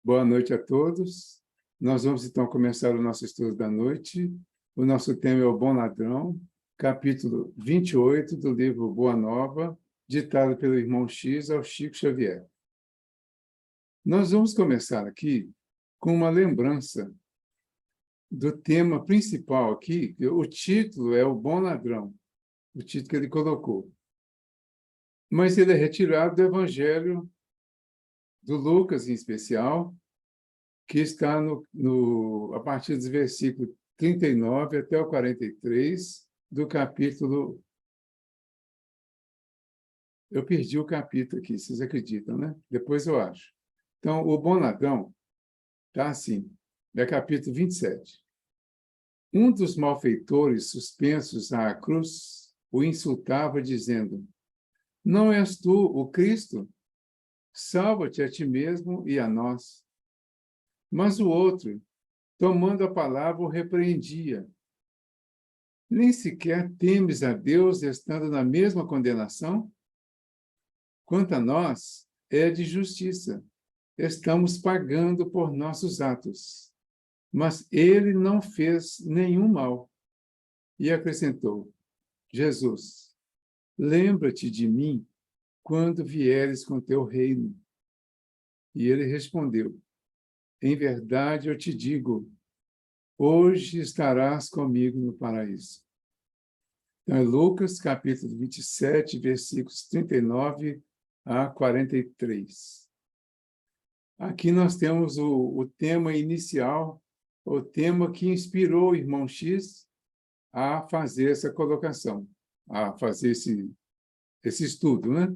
Boa noite a todos. Nós vamos então começar o nosso estudo da noite. O nosso tema é o Bom Ladrão, capítulo 28 do livro Boa Nova, ditado pelo irmão X ao Chico Xavier. Nós vamos começar aqui com uma lembrança do tema principal aqui. O título é o Bom Ladrão, o título que ele colocou. Mas ele é retirado do Evangelho do Lucas, em especial, que está a partir dos versículos 39 até o 43 do capítulo... Eu perdi o capítulo aqui, vocês acreditam, né? Depois eu acho. Então, o Bom Ladrão está assim, é capítulo 27. Um dos malfeitores suspensos à cruz o insultava, dizendo: Não és tu o Cristo? Salva-te a ti mesmo e a nós. Mas o outro, tomando a palavra, o repreendia. Nem sequer temes a Deus estando na mesma condenação? Quanto a nós, é de justiça. Estamos pagando por nossos atos. Mas ele não fez nenhum mal. E acrescentou: Jesus, lembra-te de mim quando vieres com teu reino. E ele respondeu: Em verdade eu te digo, hoje estarás comigo no paraíso. Então, é Lucas, capítulo 27, versículos 39 a 43. Aqui nós temos o tema inicial, o tema que inspirou o irmão X a fazer essa colocação, a fazer esse estudo, né?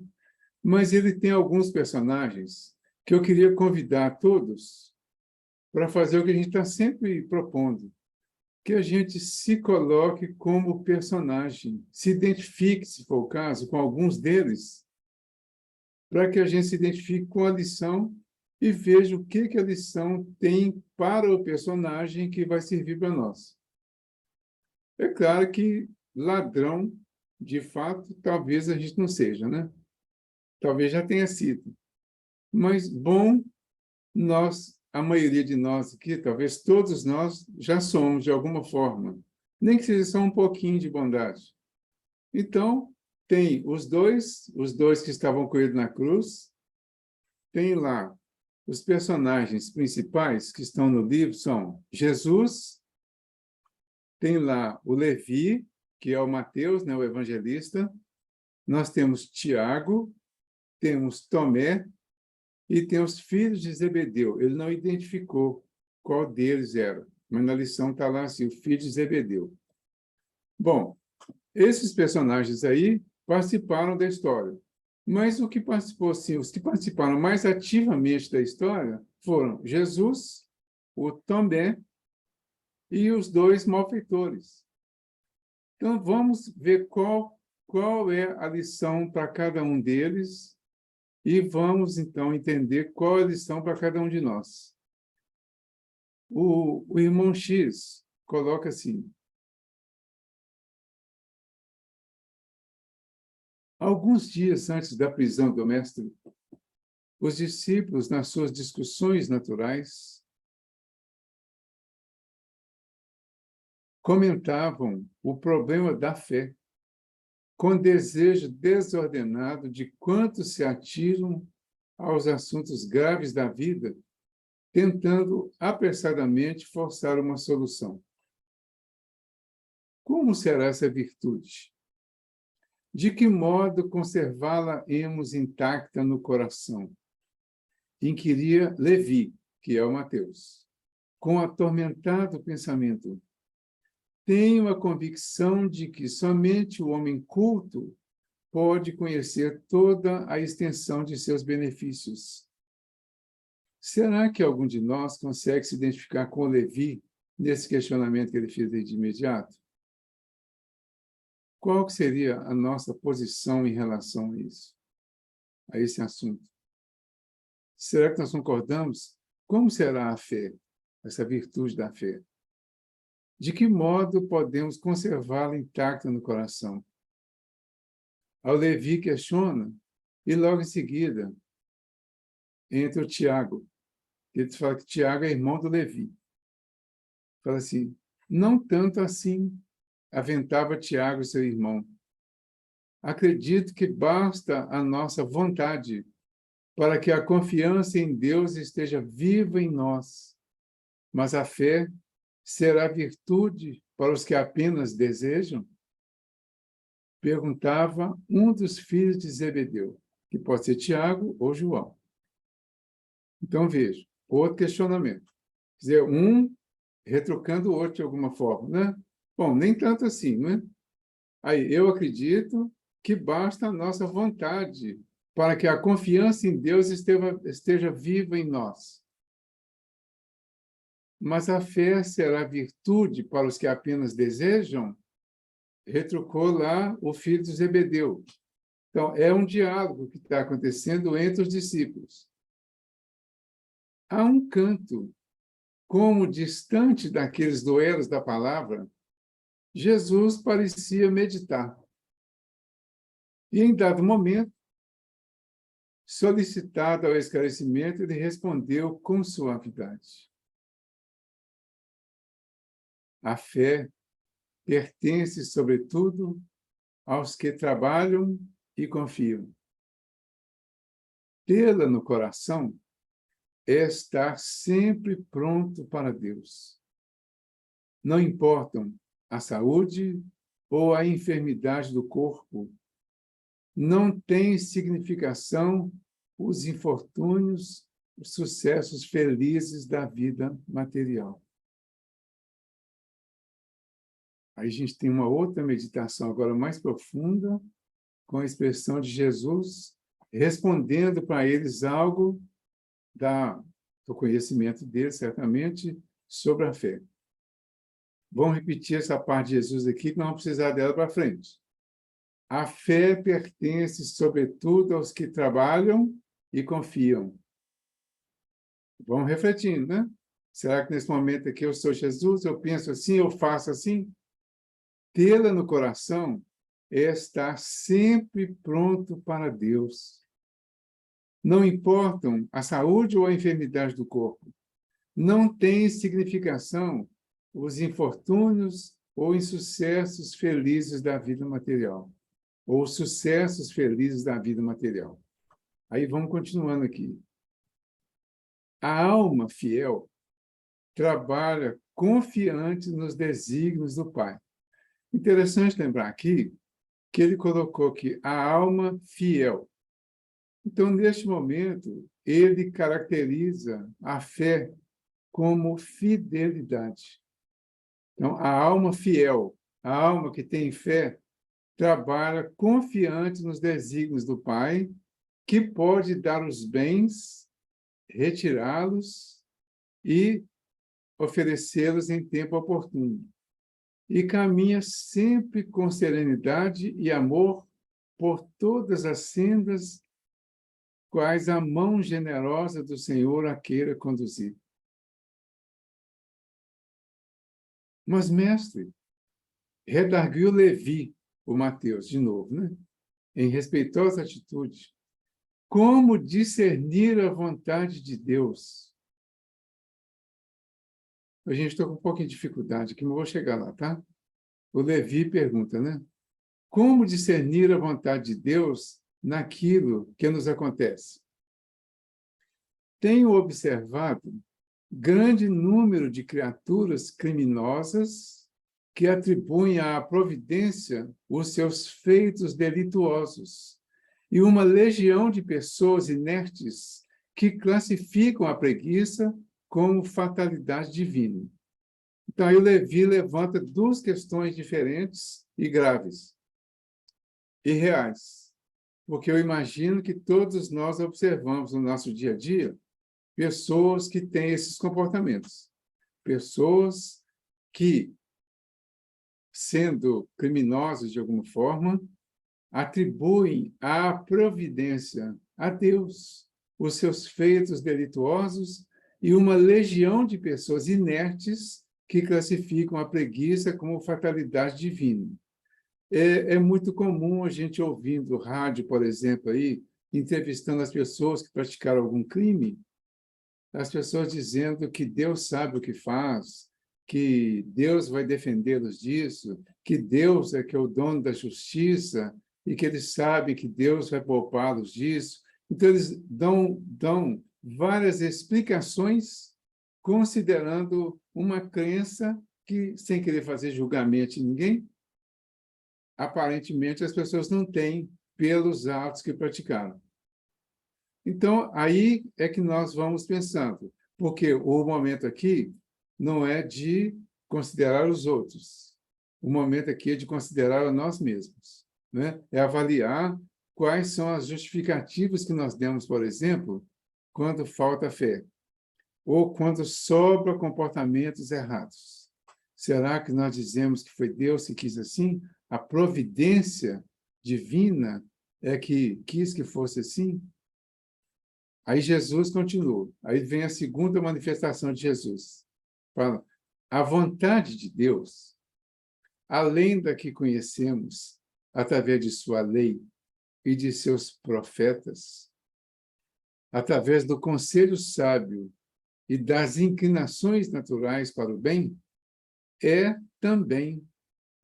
Mas ele tem alguns personagens que eu queria convidar todos para fazer o que a gente está sempre propondo, que a gente se coloque como personagem, se identifique, se for o caso, com alguns deles, para que a gente se identifique com a lição e veja o que a lição tem para o personagem que vai servir para nós. É claro que ladrão, de fato, talvez a gente não seja, né? Talvez já tenha sido. Mas bom, a maioria de nós aqui, talvez todos nós, já somos de alguma forma. Nem que seja só um pouquinho de bondade. Então, tem os dois que estavam com ele na cruz, tem lá os personagens principais que estão no livro, são Jesus, tem lá o Levi, que é o Mateus, né, o evangelista, nós temos Tiago, temos Tomé, e tem os filhos de Zebedeu. Ele não identificou qual deles era, mas na lição está lá assim, o filho de Zebedeu. Bom, esses personagens aí participaram da história, mas o que participou, assim, os que participaram mais ativamente da história foram Jesus, o Tomé e os dois malfeitores. Então, vamos ver qual é a lição para cada um deles e vamos, então, entender qual é a lição para cada um de nós. O irmão X coloca assim: alguns dias antes da prisão do mestre, os discípulos, nas suas discussões naturais, comentavam o problema da fé, com desejo desordenado de quantos se atiram aos assuntos graves da vida, tentando apressadamente forçar uma solução. Como será essa virtude? De que modo conservá-la-emos intacta no coração? Inquiria Levi, que é o Mateus, com atormentado pensamento. Tenho a convicção de que somente o homem culto pode conhecer toda a extensão de seus benefícios. Será que algum de nós consegue se identificar com o Levi nesse questionamento que ele fez de imediato? Qual seria a nossa posição em relação a isso, a esse assunto? Será que nós concordamos? Como será a fé, essa virtude da fé? De que modo podemos conservá-la intacta no coração? Ao Levi questiona, e logo em seguida entra o Tiago. Ele fala que Tiago é irmão do Levi. Fala assim, não tanto assim, aventava Tiago, seu irmão. Acredito que basta a nossa vontade para que a confiança em Deus esteja viva em nós. Mas a fé será virtude para os que apenas desejam? Perguntava um dos filhos de Zebedeu, que pode ser Tiago ou João. Então, veja, outro questionamento. Quer dizer, um retrucando o outro de alguma forma, né? Bom, nem tanto assim, não é? Aí, eu acredito que basta a nossa vontade para que a confiança em Deus esteja viva em nós. Mas a fé será virtude para os que apenas desejam? Retrucou lá o filho de Zebedeu. Então, é um diálogo que está acontecendo entre os discípulos. Há um canto, como distante daqueles duelos da palavra, Jesus parecia meditar. E, em dado momento, solicitado ao esclarecimento, ele respondeu com suavidade. A fé pertence, sobretudo, aos que trabalham e confiam. Tê-la no coração é estar sempre pronto para Deus. Não importam a saúde ou a enfermidade do corpo, não tem significação os infortúnios, os sucessos felizes da vida material. Aí a gente tem uma outra meditação agora mais profunda, com a expressão de Jesus respondendo para eles algo do conhecimento deles, certamente, sobre a fé. Vamos repetir essa parte de Jesus aqui, que não vamos precisar dela para frente. A fé pertence, sobretudo, aos que trabalham e confiam. Vamos refletindo, né? Será que nesse momento aqui eu sou Jesus, eu penso assim, eu faço assim? Tê-la no coração é estar sempre pronto para Deus. Não importam a saúde ou a enfermidade do corpo. Não tem significação os infortúnios ou insucessos felizes da vida material. Ou os sucessos felizes da vida material. Aí vamos continuando aqui. A alma fiel trabalha confiante nos desígnios do Pai. Interessante lembrar aqui que ele colocou aqui a alma fiel. Então, neste momento, ele caracteriza a fé como fidelidade. Então, a alma fiel, a alma que tem fé, trabalha confiante nos desígnios do Pai, que pode dar os bens, retirá-los e oferecê-los em tempo oportuno. E caminha sempre com serenidade e amor por todas as sendas quais a mão generosa do Senhor a queira conduzir. Mas, mestre, redarguiu Levi, o Mateus, de novo, né? Em respeitosa atitude. Como discernir a vontade de Deus? A gente está com um pouco de dificuldade aqui, mas vou chegar lá, tá? O Levi pergunta, né? Como discernir a vontade de Deus naquilo que nos acontece? Tenho observado grande número de criaturas criminosas que atribuem à providência os seus feitos delituosos e uma legião de pessoas inertes que classificam a preguiça como fatalidade divina. Então, aí o Levi levanta duas questões diferentes e graves e reais, porque eu imagino que todos nós observamos no nosso dia a dia pessoas que têm esses comportamentos, pessoas que, sendo criminosas de alguma forma, atribuem à providência, a Deus, os seus feitos delituosos e uma legião de pessoas inertes que classificam a preguiça como fatalidade divina. É muito comum a gente ouvindo rádio, por exemplo, aí, entrevistando as pessoas que praticaram algum crime, as pessoas dizendo que Deus sabe o que faz, que Deus vai defendê-los disso, que Deus é que é o dono da justiça e que eles sabem que Deus vai poupá-los disso. Então, eles dão várias explicações considerando uma crença que, sem querer fazer julgamento de ninguém, aparentemente as pessoas não têm pelos atos que praticaram. Então, aí é que nós vamos pensando, porque o momento aqui não é de considerar os outros. O momento aqui é de considerar a nós mesmos, né? É avaliar quais são as justificativas que nós demos, por exemplo, quando falta fé, ou quando sobra comportamentos errados. Será que nós dizemos que foi Deus que quis assim? A providência divina é que quis que fosse assim? Aí Jesus continua. Aí vem a segunda manifestação de Jesus. Fala, a vontade de Deus, além da que conhecemos através de sua lei e de seus profetas, através do conselho sábio e das inclinações naturais para o bem, é também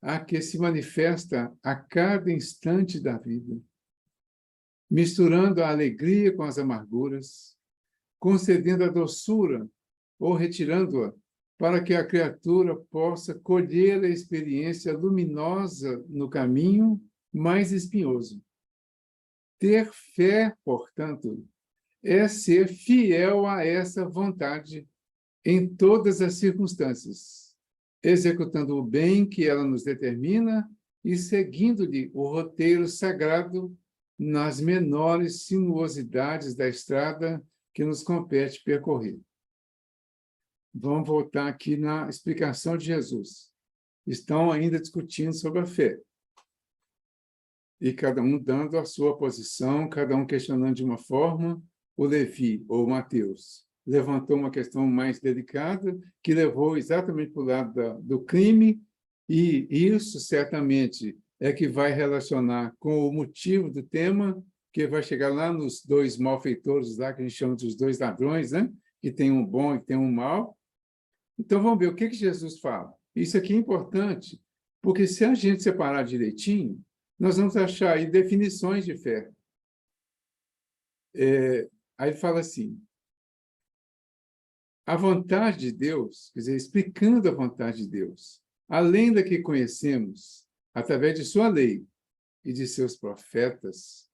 a que se manifesta a cada instante da vida, misturando a alegria com as amarguras, concedendo a doçura ou retirando-a, para que a criatura possa colher a experiência luminosa no caminho mais espinhoso. Ter fé, portanto, é ser fiel a essa vontade em todas as circunstâncias, executando o bem que ela nos determina e seguindo-lhe o roteiro sagrado nas menores sinuosidades da estrada que nos compete percorrer. Vamos voltar aqui na explicação de Jesus. Estão ainda discutindo sobre a fé. E cada um dando a sua posição, cada um questionando de uma forma. O Levi, ou Mateus, levantou uma questão mais delicada, que levou exatamente para o lado do crime, e isso certamente é que vai relacionar com o motivo do tema, que vai chegar lá nos dois malfeitores, lá que a gente chama dos dois ladrões, né? Que tem um bom e tem um mau. Então, vamos ver o que Jesus fala. Isso aqui é importante, porque se a gente separar direitinho, nós vamos achar aí definições de fé. Aí ele fala assim, a vontade de Deus, quer dizer, explicando a vontade de Deus, além da que conhecemos, através de sua lei e de seus profetas.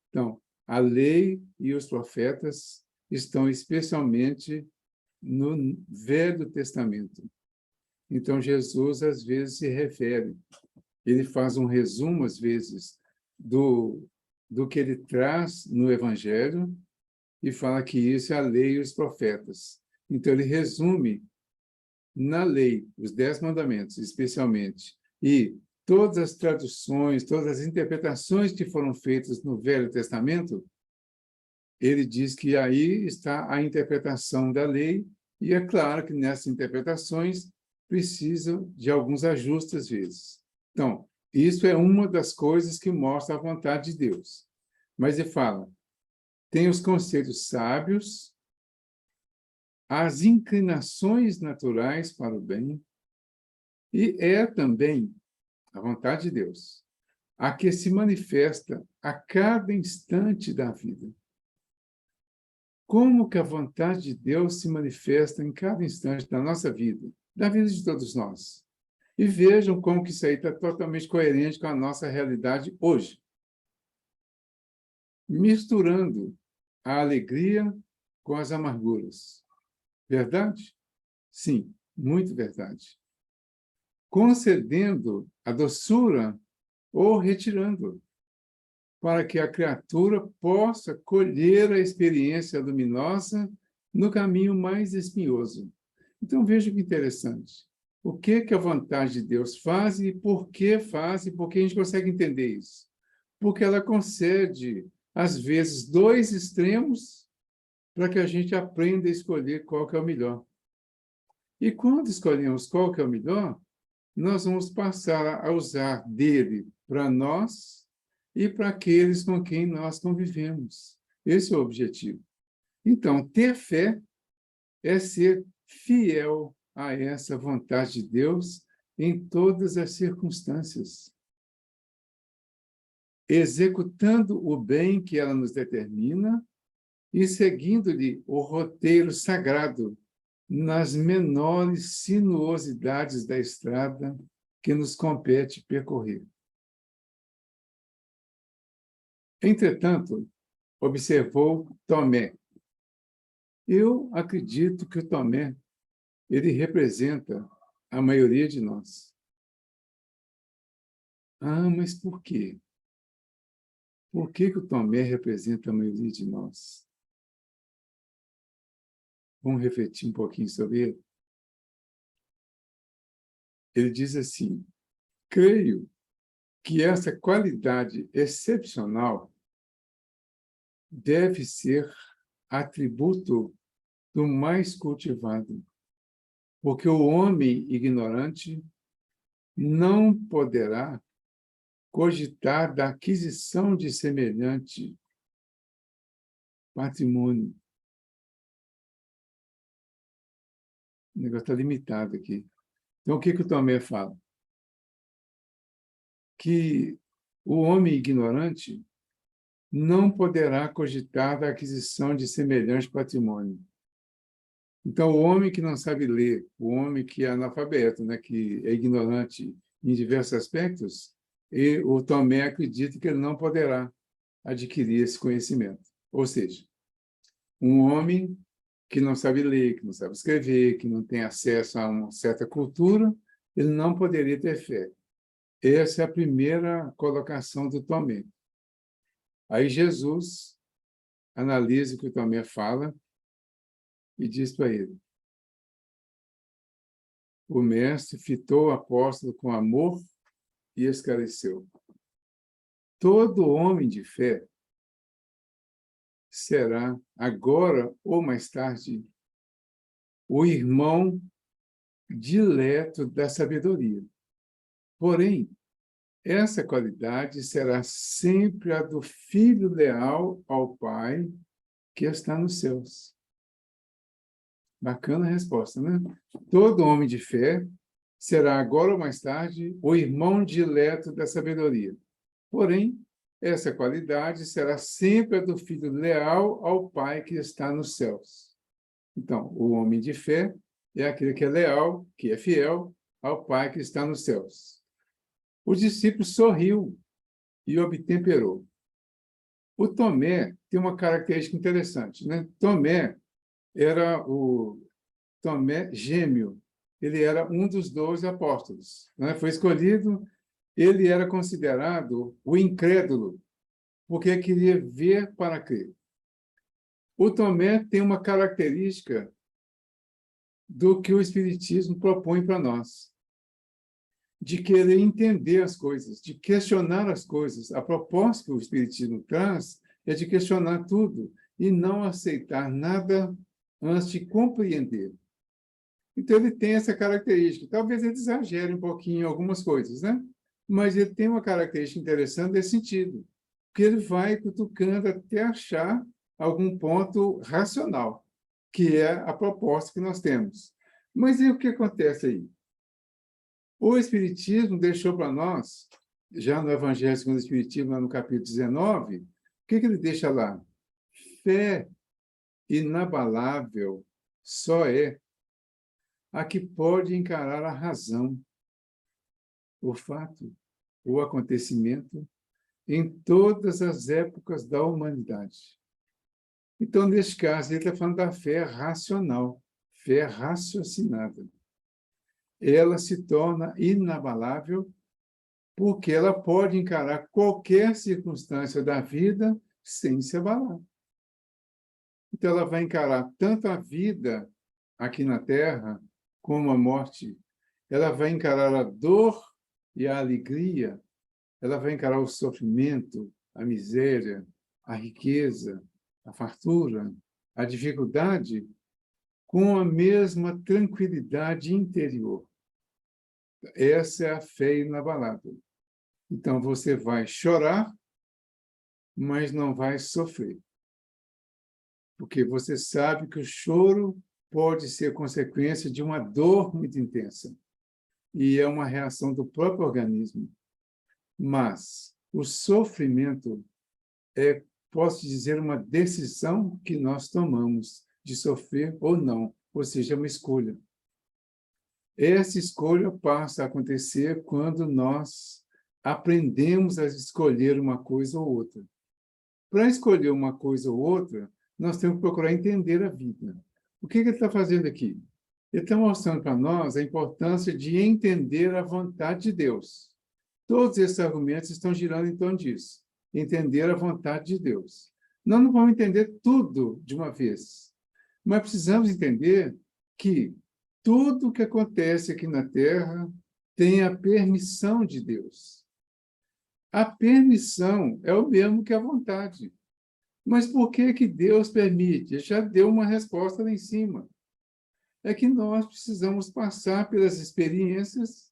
Então, a lei e os profetas estão especialmente no Velho Testamento. Então, Jesus, às vezes, se refere, ele faz um resumo, às vezes, do que ele traz no Evangelho e fala que isso é a lei e os profetas. Então, ele resume na lei, os 10 mandamentos, especialmente, e todas as traduções, todas as interpretações que foram feitas no Velho Testamento, ele diz que aí está a interpretação da lei, e é claro que nessas interpretações precisam de alguns ajustes às vezes. Então, isso é uma das coisas que mostra a vontade de Deus. Mas ele fala, tem os conselhos sábios, as inclinações naturais para o bem, e é também a vontade de Deus, a que se manifesta a cada instante da vida. Como que a vontade de Deus se manifesta em cada instante da nossa vida, da vida de todos nós? E vejam como que isso aí está totalmente coerente com a nossa realidade hoje. Misturando a alegria com as amarguras. Verdade? Sim, muito verdade. Concedendo a doçura ou retirando, para que a criatura possa colher a experiência luminosa no caminho mais espinhoso. Então, veja que interessante. O que a vontade de Deus faz e por que faz e por que a gente consegue entender isso? Porque ela concede, às vezes, dois extremos para que a gente aprenda a escolher qual que é o melhor. E quando escolhemos qual que é o melhor, nós vamos passar a usar dele para nós e para aqueles com quem nós convivemos. Esse é o objetivo. Então, ter fé é ser fiel a essa vontade de Deus em todas as circunstâncias, executando o bem que ela nos determina e seguindo-lhe o roteiro sagrado nas menores sinuosidades da estrada que nos compete percorrer. Entretanto, observou Tomé. Eu acredito que o Tomé, ele representa a maioria de nós. Ah, mas por quê? Por que o Tomé representa a maioria de nós? Vamos refletir um pouquinho sobre ele? Ele diz assim: creio que essa qualidade excepcional deve ser atributo do mais cultivado, porque o homem ignorante não poderá cogitar da aquisição de semelhante patrimônio. O negócio está limitado aqui. Então, o que o Tomé fala? Que o homem ignorante não poderá cogitar da aquisição de semelhante patrimônio. Então, o homem que não sabe ler, o homem que é analfabeto, né, que é ignorante em diversos aspectos, e o Tomé acredita que ele não poderá adquirir esse conhecimento. Ou seja, um homem que não sabe ler, que não sabe escrever, que não tem acesso a uma certa cultura, ele não poderia ter fé. Essa é a primeira colocação do Tomé. Aí Jesus analisa o que o Tomé fala e diz para ele: o mestre fitou o apóstolo com amor e esclareceu: todo homem de fé será, agora ou mais tarde, o irmão dileto da sabedoria. Porém, essa qualidade será sempre a do filho leal ao Pai que está nos céus. Bacana a resposta, né? Todo homem de fé será, agora ou mais tarde, o irmão dileto da sabedoria. Porém, essa qualidade será sempre a do filho leal ao Pai que está nos céus. Então, o homem de fé é aquele que é leal, que é fiel ao Pai que está nos céus. O discípulo sorriu e obtemperou. O Tomé tem uma característica interessante, né? Tomé era o Tomé gêmeo. Ele era um dos 12 apóstolos, né? Foi escolhido. Ele era considerado o incrédulo, porque queria ver para crer. O Tomé tem uma característica do que o Espiritismo propõe para nós, de querer entender as coisas, de questionar as coisas. A proposta que o Espiritismo traz é de questionar tudo e não aceitar nada antes de compreender. Então, ele tem essa característica. Talvez ele exagere um pouquinho em algumas coisas, né? Mas ele tem uma característica interessante nesse sentido, porque ele vai cutucando até achar algum ponto racional, que é a proposta que nós temos. Mas e o que acontece aí? O Espiritismo deixou para nós, já no Evangelho segundo o Espiritismo, lá no capítulo 19, o que ele deixa lá? Fé inabalável só é a que pode encarar a razão, o fato, o acontecimento, em todas as épocas da humanidade. Então, neste caso, ele está falando da fé racional, fé raciocinada. Ela se torna inabalável porque ela pode encarar qualquer circunstância da vida sem se abalar. Então, ela vai encarar tanto a vida aqui na Terra como a morte. Ela vai encarar a dor e a alegria. Ela vai encarar o sofrimento, a miséria, a riqueza, a fartura, a dificuldade, com a mesma tranquilidade interior. Essa é a fé inabalável. Então, você vai chorar, mas não vai sofrer. Porque você sabe que o choro pode ser consequência de uma dor muito intensa, e é uma reação do próprio organismo. Mas o sofrimento é, posso dizer, uma decisão que nós tomamos de sofrer ou não, ou seja, é uma escolha. Essa escolha passa a acontecer quando nós aprendemos a escolher uma coisa ou outra. Para escolher uma coisa ou outra, nós temos que procurar entender a vida. O que ele está fazendo aqui? Ele está mostrando para nós a importância de entender a vontade de Deus. Todos esses argumentos estão girando em torno disso. Entender a vontade de Deus. Nós não vamos entender tudo de uma vez, mas precisamos entender que tudo o que acontece aqui na Terra tem a permissão de Deus. A permissão é o mesmo que a vontade. Mas por que que Deus permite? Ele já deu uma resposta lá em cima. É que nós precisamos passar pelas experiências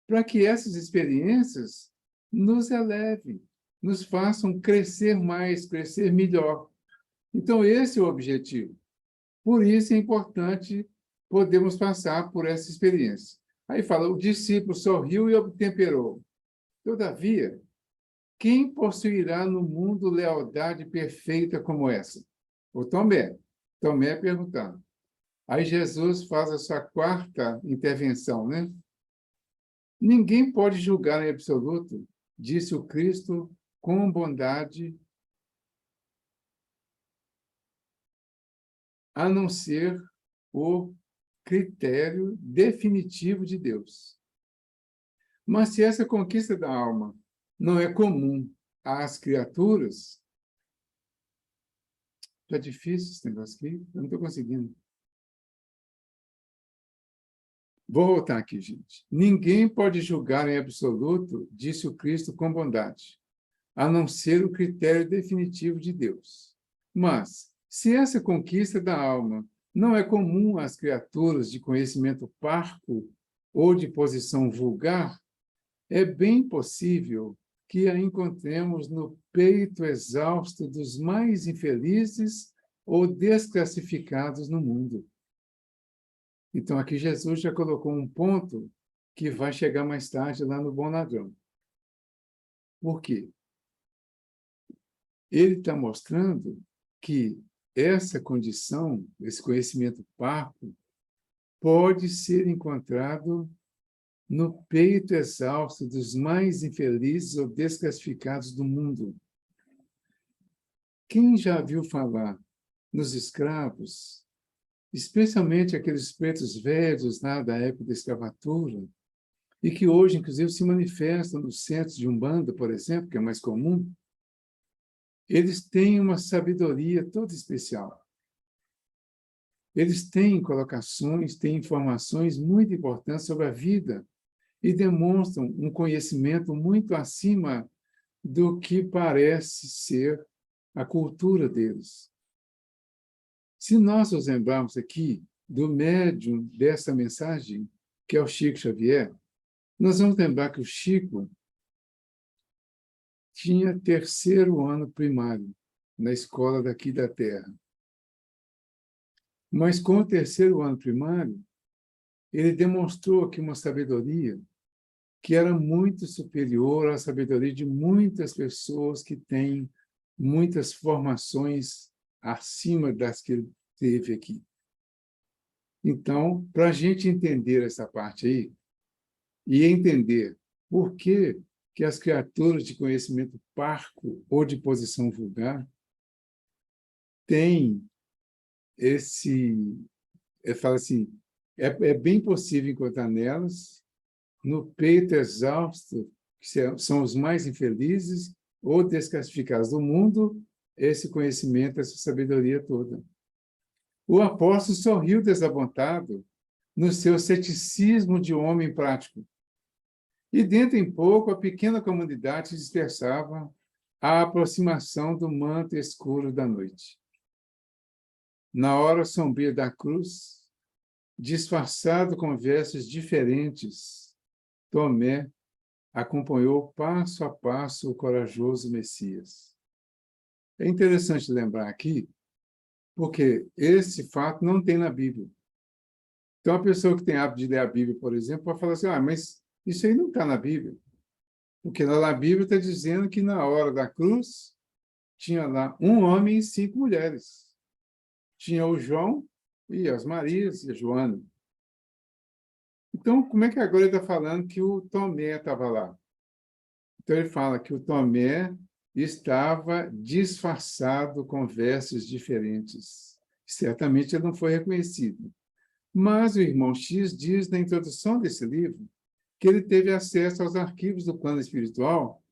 para que essas experiências nos elevem, nos façam crescer mais, crescer melhor. Então, esse é o objetivo. Por isso é importante podermos passar por essa experiência. Aí fala, o discípulo sorriu e obtemperou. Todavia, quem possuirá no mundo lealdade perfeita como essa? O Tomé. Tomé perguntando. Aí Jesus faz a sua quarta intervenção, né? Ninguém pode julgar em absoluto, disse o Cristo com bondade, a não ser o critério definitivo de Deus. Mas se essa conquista da alma não é comum às criaturas, está difícil esse negócio aqui, eu não estou conseguindo. Vou voltar aqui, gente. Ninguém pode julgar em absoluto, disse o Cristo com bondade, a não ser o critério definitivo de Deus. Mas, se essa conquista da alma não é comum às criaturas de conhecimento parco ou de posição vulgar, é bem possível que a encontremos no peito exausto dos mais infelizes ou desclassificados no mundo. Então, aqui Jesus já colocou um ponto que vai chegar mais tarde lá no Bom Ladrão. Por quê? Ele está mostrando que essa condição, esse conhecimento parco, pode ser encontrado no peito exausto dos mais infelizes ou desclassificados do mundo. Quem já viu falar nos escravos, especialmente aqueles pretos velhos lá da época da escravatura, e que hoje, inclusive, se manifestam nos centros de Umbanda, por exemplo, que é mais comum, eles têm uma sabedoria toda especial. Eles têm colocações, têm informações muito importantes sobre a vida e demonstram um conhecimento muito acima do que parece ser a cultura deles. Se nós nos lembrarmos aqui do médium dessa mensagem, que é o Chico Xavier, nós vamos lembrar que o Chico tinha 3º ano primário na escola daqui da Terra. Mas com o 3º ano primário, ele demonstrou aqui uma sabedoria que era muito superior à sabedoria de muitas pessoas que têm muitas formações acima das que ele teve aqui. Então, para a gente entender essa parte aí, e entender por que as criaturas de conhecimento parco ou de posição vulgar têm fala assim, é bem possível encontrar nelas, no peito exausto, que são os mais infelizes ou desclassificados do mundo, esse conhecimento, essa sabedoria toda. O apóstolo sorriu desapontado no seu ceticismo de homem prático. E dentro em pouco, a pequena comunidade se dispersava à aproximação do manto escuro da noite. Na hora sombria da cruz, disfarçado com vestes diferentes, Tomé acompanhou passo a passo o corajoso Messias. É interessante lembrar aqui Porque esse fato não tem na Bíblia. Então, a pessoa que tem hábito de ler a Bíblia, por exemplo, pode falar assim, mas isso aí não está na Bíblia. Porque lá na Bíblia está dizendo que na hora da cruz tinha lá um homem e 5 mulheres. Tinha o João e as Marias e a Joana. Então, como é que agora ele está falando que o Tomé estava lá? Então, ele fala que o Tomé estava disfarçado com vestes diferentes. Certamente ele não foi reconhecido. Mas o irmão X diz na introdução desse livro que ele teve acesso aos arquivos do plano espiritual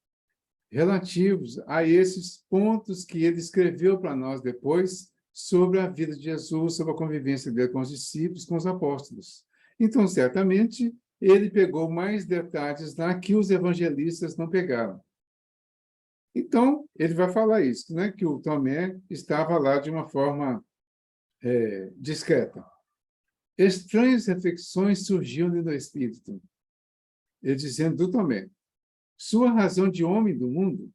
relativos a esses pontos que ele escreveu para nós depois sobre a vida de Jesus, sobre a convivência dele com os discípulos, com os apóstolos. Então, certamente, ele pegou mais detalhes lá que os evangelistas não pegaram. Então, ele vai falar isso, né? Que o Tomé estava lá de uma forma discreta. Estranhas reflexões surgiam-lhe no espírito. Ele dizendo do Tomé, sua razão de homem do mundo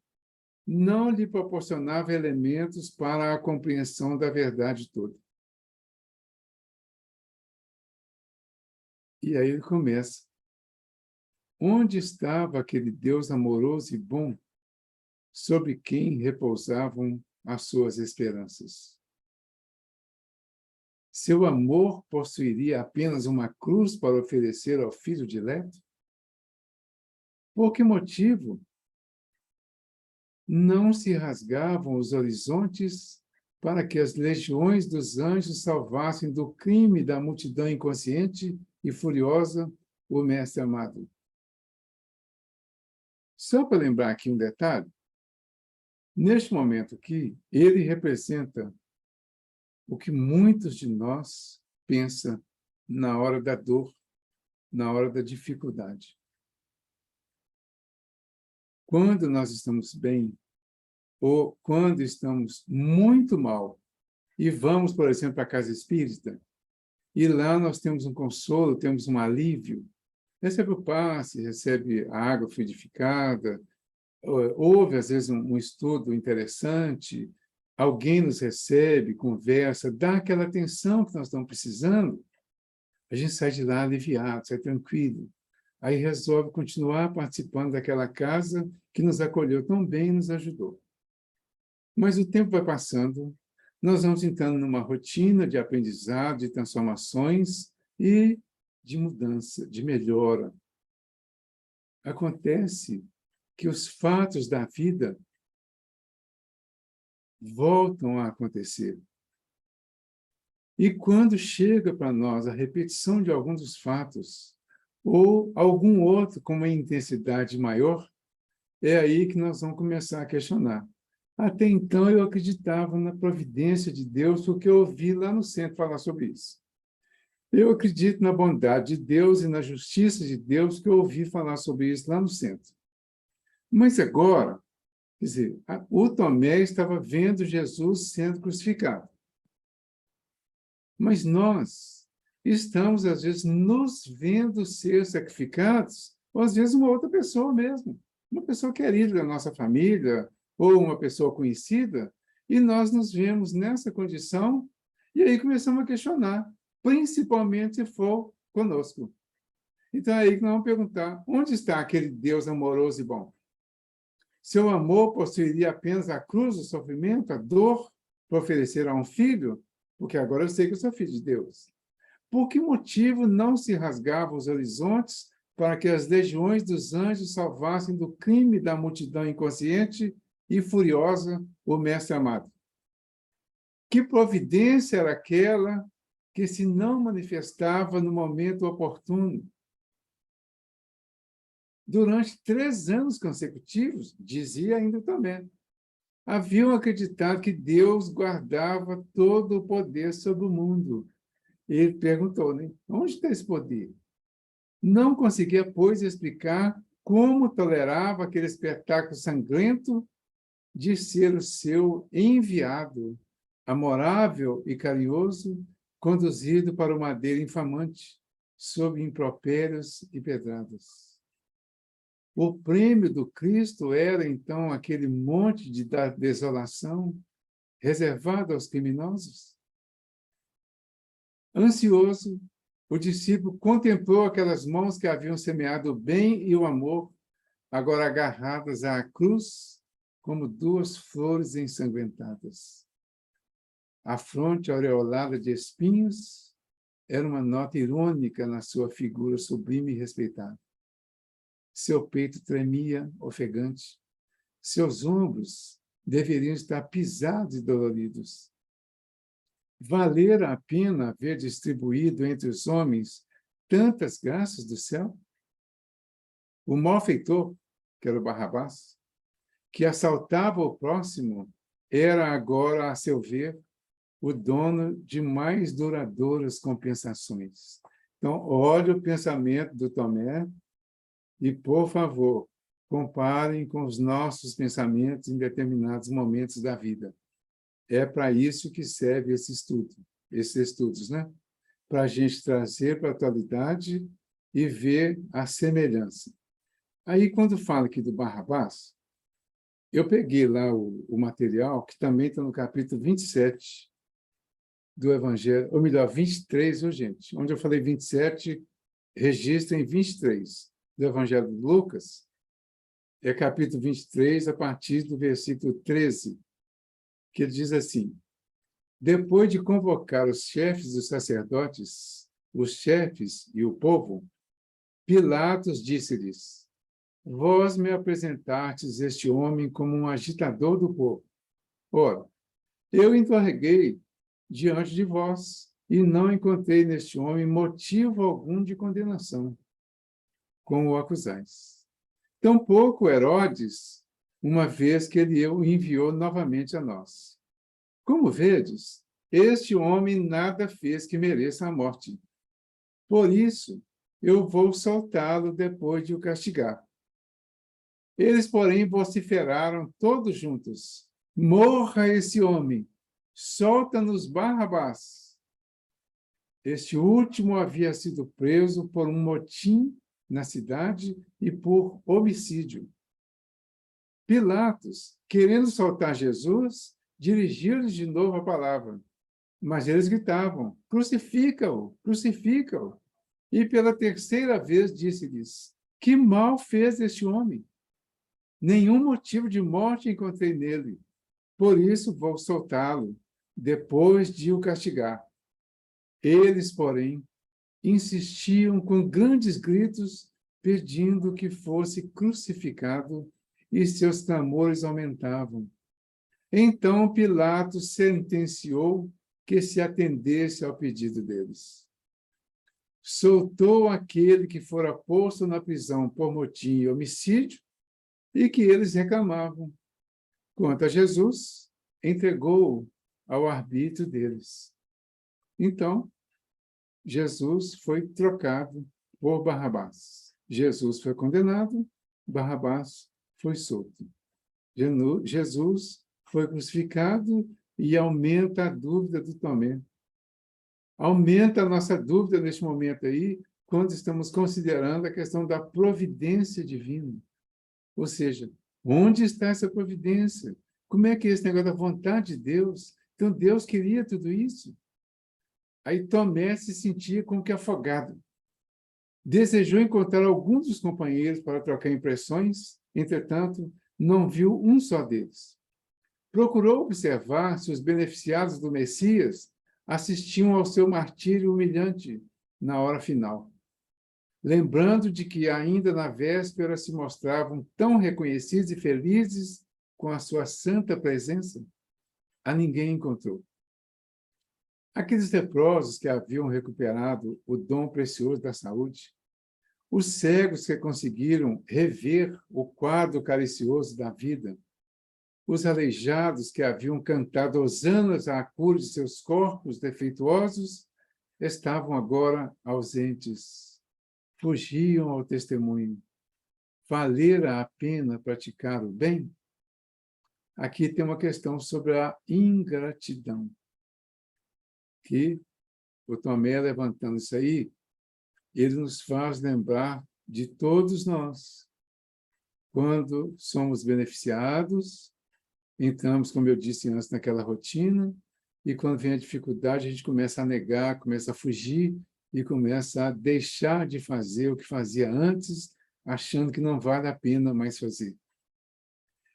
não lhe proporcionava elementos para a compreensão da verdade toda. E aí ele começa. Onde estava aquele Deus amoroso e bom, sobre quem repousavam as suas esperanças? Seu amor possuiria apenas uma cruz para oferecer ao filho dileto? Por que motivo não se rasgavam os horizontes para que as legiões dos anjos salvassem do crime da multidão inconsciente e furiosa o mestre amado? Só para lembrar aqui um detalhe, neste momento aqui, ele representa o que muitos de nós pensam na hora da dor, na hora da dificuldade. Quando nós estamos bem, ou quando estamos muito mal, e vamos, por exemplo, para a casa espírita, e lá nós temos um consolo, temos um alívio, recebe o passe, recebe a água fluidificada, houve, às vezes, um estudo interessante, alguém nos recebe, conversa, dá aquela atenção que nós estamos precisando, a gente sai de lá aliviado, sai tranquilo. Aí resolve continuar participando daquela casa que nos acolheu tão bem e nos ajudou. Mas o tempo vai passando, nós vamos entrando numa rotina de aprendizado, de transformações e de mudança, de melhora. Acontece que os fatos da vida voltam a acontecer. E quando chega para nós a repetição de alguns dos fatos, ou algum outro com uma intensidade maior, é aí que nós vamos começar a questionar. Até então, eu acreditava na providência de Deus, porque eu ouvi lá no centro falar sobre isso. Eu acredito na bondade de Deus e na justiça de Deus, que eu ouvi falar sobre isso lá no centro. Mas agora, quer dizer, o Tomé estava vendo Jesus sendo crucificado. Mas nós estamos, às vezes, nos vendo ser sacrificados, ou às vezes uma outra pessoa mesmo, uma pessoa querida da nossa família, ou uma pessoa conhecida, e nós nos vemos nessa condição, e aí começamos a questionar, principalmente se for conosco. Então é aí que nós vamos perguntar, onde está aquele Deus amoroso e bom? Seu amor possuiria apenas a cruz, o sofrimento, a dor, para oferecer a um filho? Porque agora eu sei que eu sou filho de Deus. Por que motivo não se rasgavam os horizontes para que as legiões dos anjos salvassem do crime da multidão inconsciente e furiosa o mestre amado? Que providência era aquela que se não manifestava no momento oportuno? Durante 3 anos consecutivos, dizia ainda também, haviam acreditado que Deus guardava todo o poder sobre o mundo. Ele perguntou, né? Onde está esse poder? Não conseguia, pois, explicar como tolerava aquele espetáculo sangrento de ser o seu enviado, amorável e carinhoso, conduzido para o madeiro infamante, sob impropérios e pedradas. O prêmio do Cristo era, então, aquele monte de desolação, reservado aos criminosos? Ansioso, o discípulo contemplou aquelas mãos que haviam semeado o bem e o amor, agora agarradas à cruz, como duas flores ensanguentadas. A fronte aureolada de espinhos era uma nota irônica na sua figura sublime e respeitável. Seu peito tremia, ofegante. Seus ombros deveriam estar pisados e doloridos. Valera a pena haver distribuído entre os homens tantas graças do céu? O malfeitor, que era o Barrabás, que assaltava o próximo, era agora, a seu ver, o dono de mais duradouras compensações. Então, olhe o pensamento do Tomé e, por favor, comparem com os nossos pensamentos em determinados momentos da vida. É para isso que serve esse estudo, esses estudos, né? Para a gente trazer para a atualidade e ver a semelhança. Aí, quando fala aqui do Barrabás, eu peguei lá o material, que também está no capítulo 27 do Evangelho, ou melhor, 23, viu, gente? Onde eu falei 27, registrem 23 do Evangelho de Lucas, é capítulo 23, a partir do versículo 13, que ele diz assim: depois de convocar os chefes dos sacerdotes, os chefes e o povo, Pilatos disse-lhes: vós me apresentastes este homem como um agitador do povo. Ora, eu interroguei diante de vós e não encontrei neste homem motivo algum de condenação, como o acusais. Tampouco Herodes, uma vez que ele o enviou novamente a nós. Como vedes, este homem nada fez que mereça a morte. Por isso, eu vou soltá-lo depois de o castigar. Eles, porém, vociferaram todos juntos: morra esse homem, solta-nos Barrabás. Este último havia sido preso por um motim na cidade e por homicídio. Pilatos, querendo soltar Jesus, dirigiu-lhes de novo a palavra. Mas eles gritavam: crucifica-o, crucifica-o. E pela terceira vez disse-lhes: que mal fez este homem? Nenhum motivo de morte encontrei nele. Por isso vou soltá-lo, depois de o castigar. Eles, porém, insistiam com grandes gritos, pedindo que fosse crucificado, e seus clamores aumentavam. Então Pilatos sentenciou que se atendesse ao pedido deles. Soltou aquele que fora posto na prisão por motim e homicídio e que eles reclamavam. Quanto a Jesus, entregou-o ao arbítrio deles. Então, Jesus foi trocado por Barrabás. Jesus foi condenado, Barrabás foi solto. Jesus foi crucificado e aumenta a dúvida do Tomé. Aumenta a nossa dúvida neste momento aí, quando estamos considerando a questão da providência divina. Ou seja, onde está essa providência? Como é que é esse negócio da vontade de Deus? Então, Deus queria tudo isso. Aí Tomé se sentia como que afogado. Desejou encontrar alguns dos companheiros para trocar impressões, entretanto, não viu um só deles. Procurou observar se os beneficiados do Messias assistiam ao seu martírio humilhante na hora final, lembrando de que ainda na véspera se mostravam tão reconhecidos e felizes com a sua santa presença. A ninguém encontrou. Aqueles leprosos que haviam recuperado o dom precioso da saúde, os cegos que conseguiram rever o quadro caricioso da vida, os aleijados que haviam cantado hosanas à cura de seus corpos defeituosos, estavam agora ausentes, fugiam ao testemunho. Valera a pena praticar o bem? Aqui tem uma questão sobre a ingratidão, que o Tomé, levantando isso aí, ele nos faz lembrar de todos nós, quando somos beneficiados, entramos, como eu disse antes, naquela rotina, e quando vem a dificuldade, a gente começa a negar, começa a fugir e começa a deixar de fazer o que fazia antes, achando que não vale a pena mais fazer.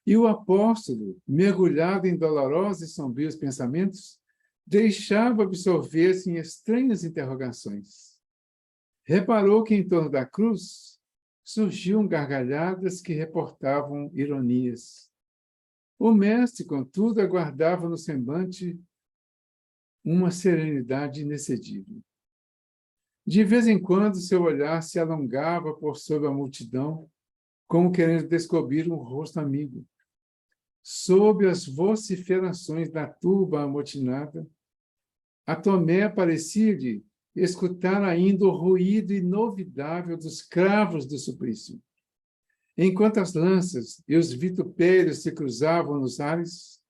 E o apóstolo, mergulhado em dolorosos e sombrios pensamentos, deixava absorver-se em estranhas interrogações. Reparou que em torno da cruz surgiam gargalhadas que reportavam ironias. O mestre, contudo, aguardava no semblante uma serenidade inexcedível. De vez em quando, seu olhar se alongava por sobre a multidão, como querendo descobrir um rosto amigo. Sob as vociferações da turba amotinada, a Tomé parecia-lhe escutar ainda o ruído inovidável dos cravos do suplício. Enquanto as lanças e os vitupérios se cruzavam nos ares,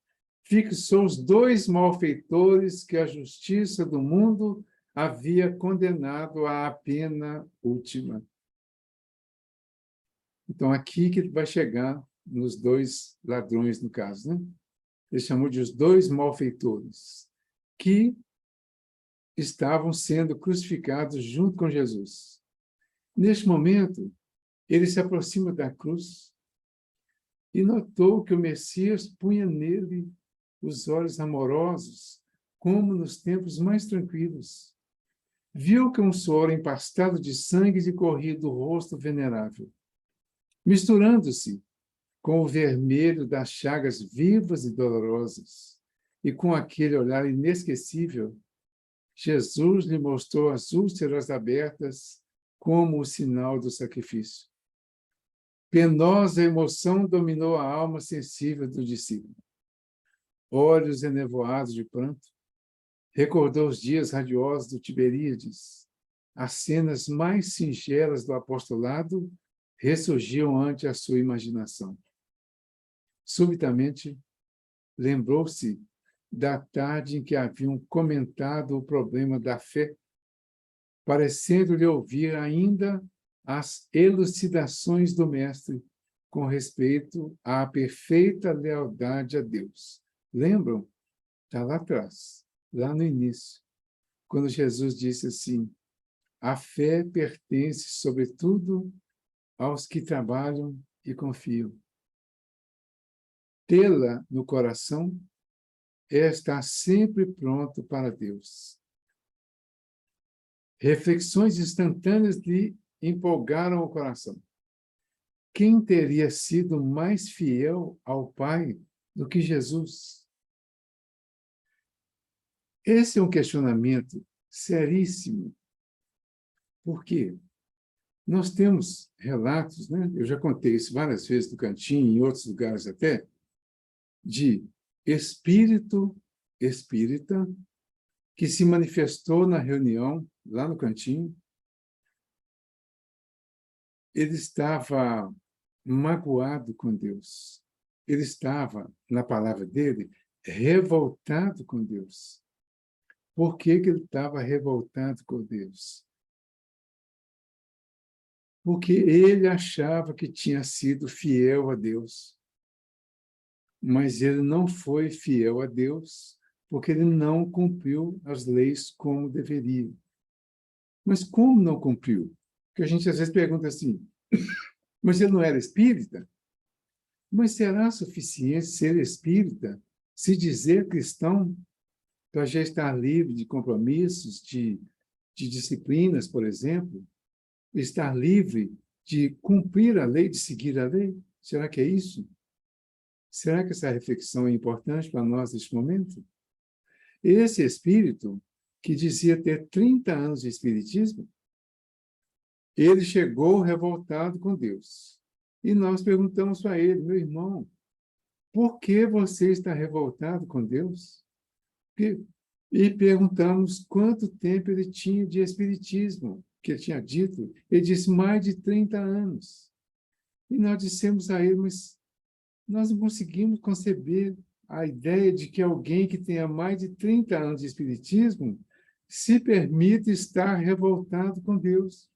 fixou os dois malfeitores que a justiça do mundo havia condenado à pena última. Então, aqui que vai chegar nos dois ladrões, no caso, né? Ele chamou de os dois malfeitores, que estavam sendo crucificados junto com Jesus. Neste momento, ele se aproxima da cruz e notou que o Messias punha nele os olhos amorosos, como nos tempos mais tranquilos. Viu que um suor empastado de sangue lhe corria do rosto venerável, misturando-se com o vermelho das chagas vivas e dolorosas, e com aquele olhar inesquecível, Jesus lhe mostrou as úlceras abertas como o sinal do sacrifício. Penosa emoção dominou a alma sensível do discípulo. Olhos enevoados de pranto, recordou os dias radiosos do Tiberíades. As cenas mais singelas do apostolado ressurgiam ante a sua imaginação. Subitamente, lembrou-se da tarde em que haviam comentado o problema da fé, parecendo-lhe ouvir ainda as elucidações do Mestre com respeito à perfeita lealdade a Deus. Lembram? Está lá atrás, lá no início, quando Jesus disse assim: a fé pertence, sobretudo, aos que trabalham e confiam. Tê-la no coração é estar sempre pronto para Deus. Reflexões instantâneas lhe empolgaram o coração. Quem teria sido mais fiel ao Pai do que Jesus? Esse é um questionamento seríssimo. Por quê? Nós temos relatos, né? Eu já contei isso várias vezes no Cantinho, em outros lugares até, de espírita que se manifestou na reunião, lá no Cantinho. Ele estava magoado com Deus. Ele estava, na palavra dele, revoltado com Deus. Por que que ele estava revoltado com Deus? Porque ele achava que tinha sido fiel a Deus. Mas ele não foi fiel a Deus, porque ele não cumpriu as leis como deveria. Mas como não cumpriu? Porque a gente às vezes pergunta assim, mas ele não era espírita? Mas será suficiente ser espírita, se dizer cristão, para já estar livre de compromissos, de disciplinas, por exemplo? Estar livre de cumprir a lei, de seguir a lei? Será que é isso? Será que essa reflexão é importante para nós neste momento? Esse espírito, que dizia ter 30 anos de espiritismo, ele chegou revoltado com Deus. E nós perguntamos para ele, meu irmão, por que você está revoltado com Deus? E perguntamos quanto tempo ele tinha de espiritismo, que ele tinha dito. Ele disse mais de 30 anos. E nós dissemos a ele, mas nós não conseguimos conceber a ideia de que alguém que tenha mais de 30 anos de espiritismo se permite estar revoltado com Deus.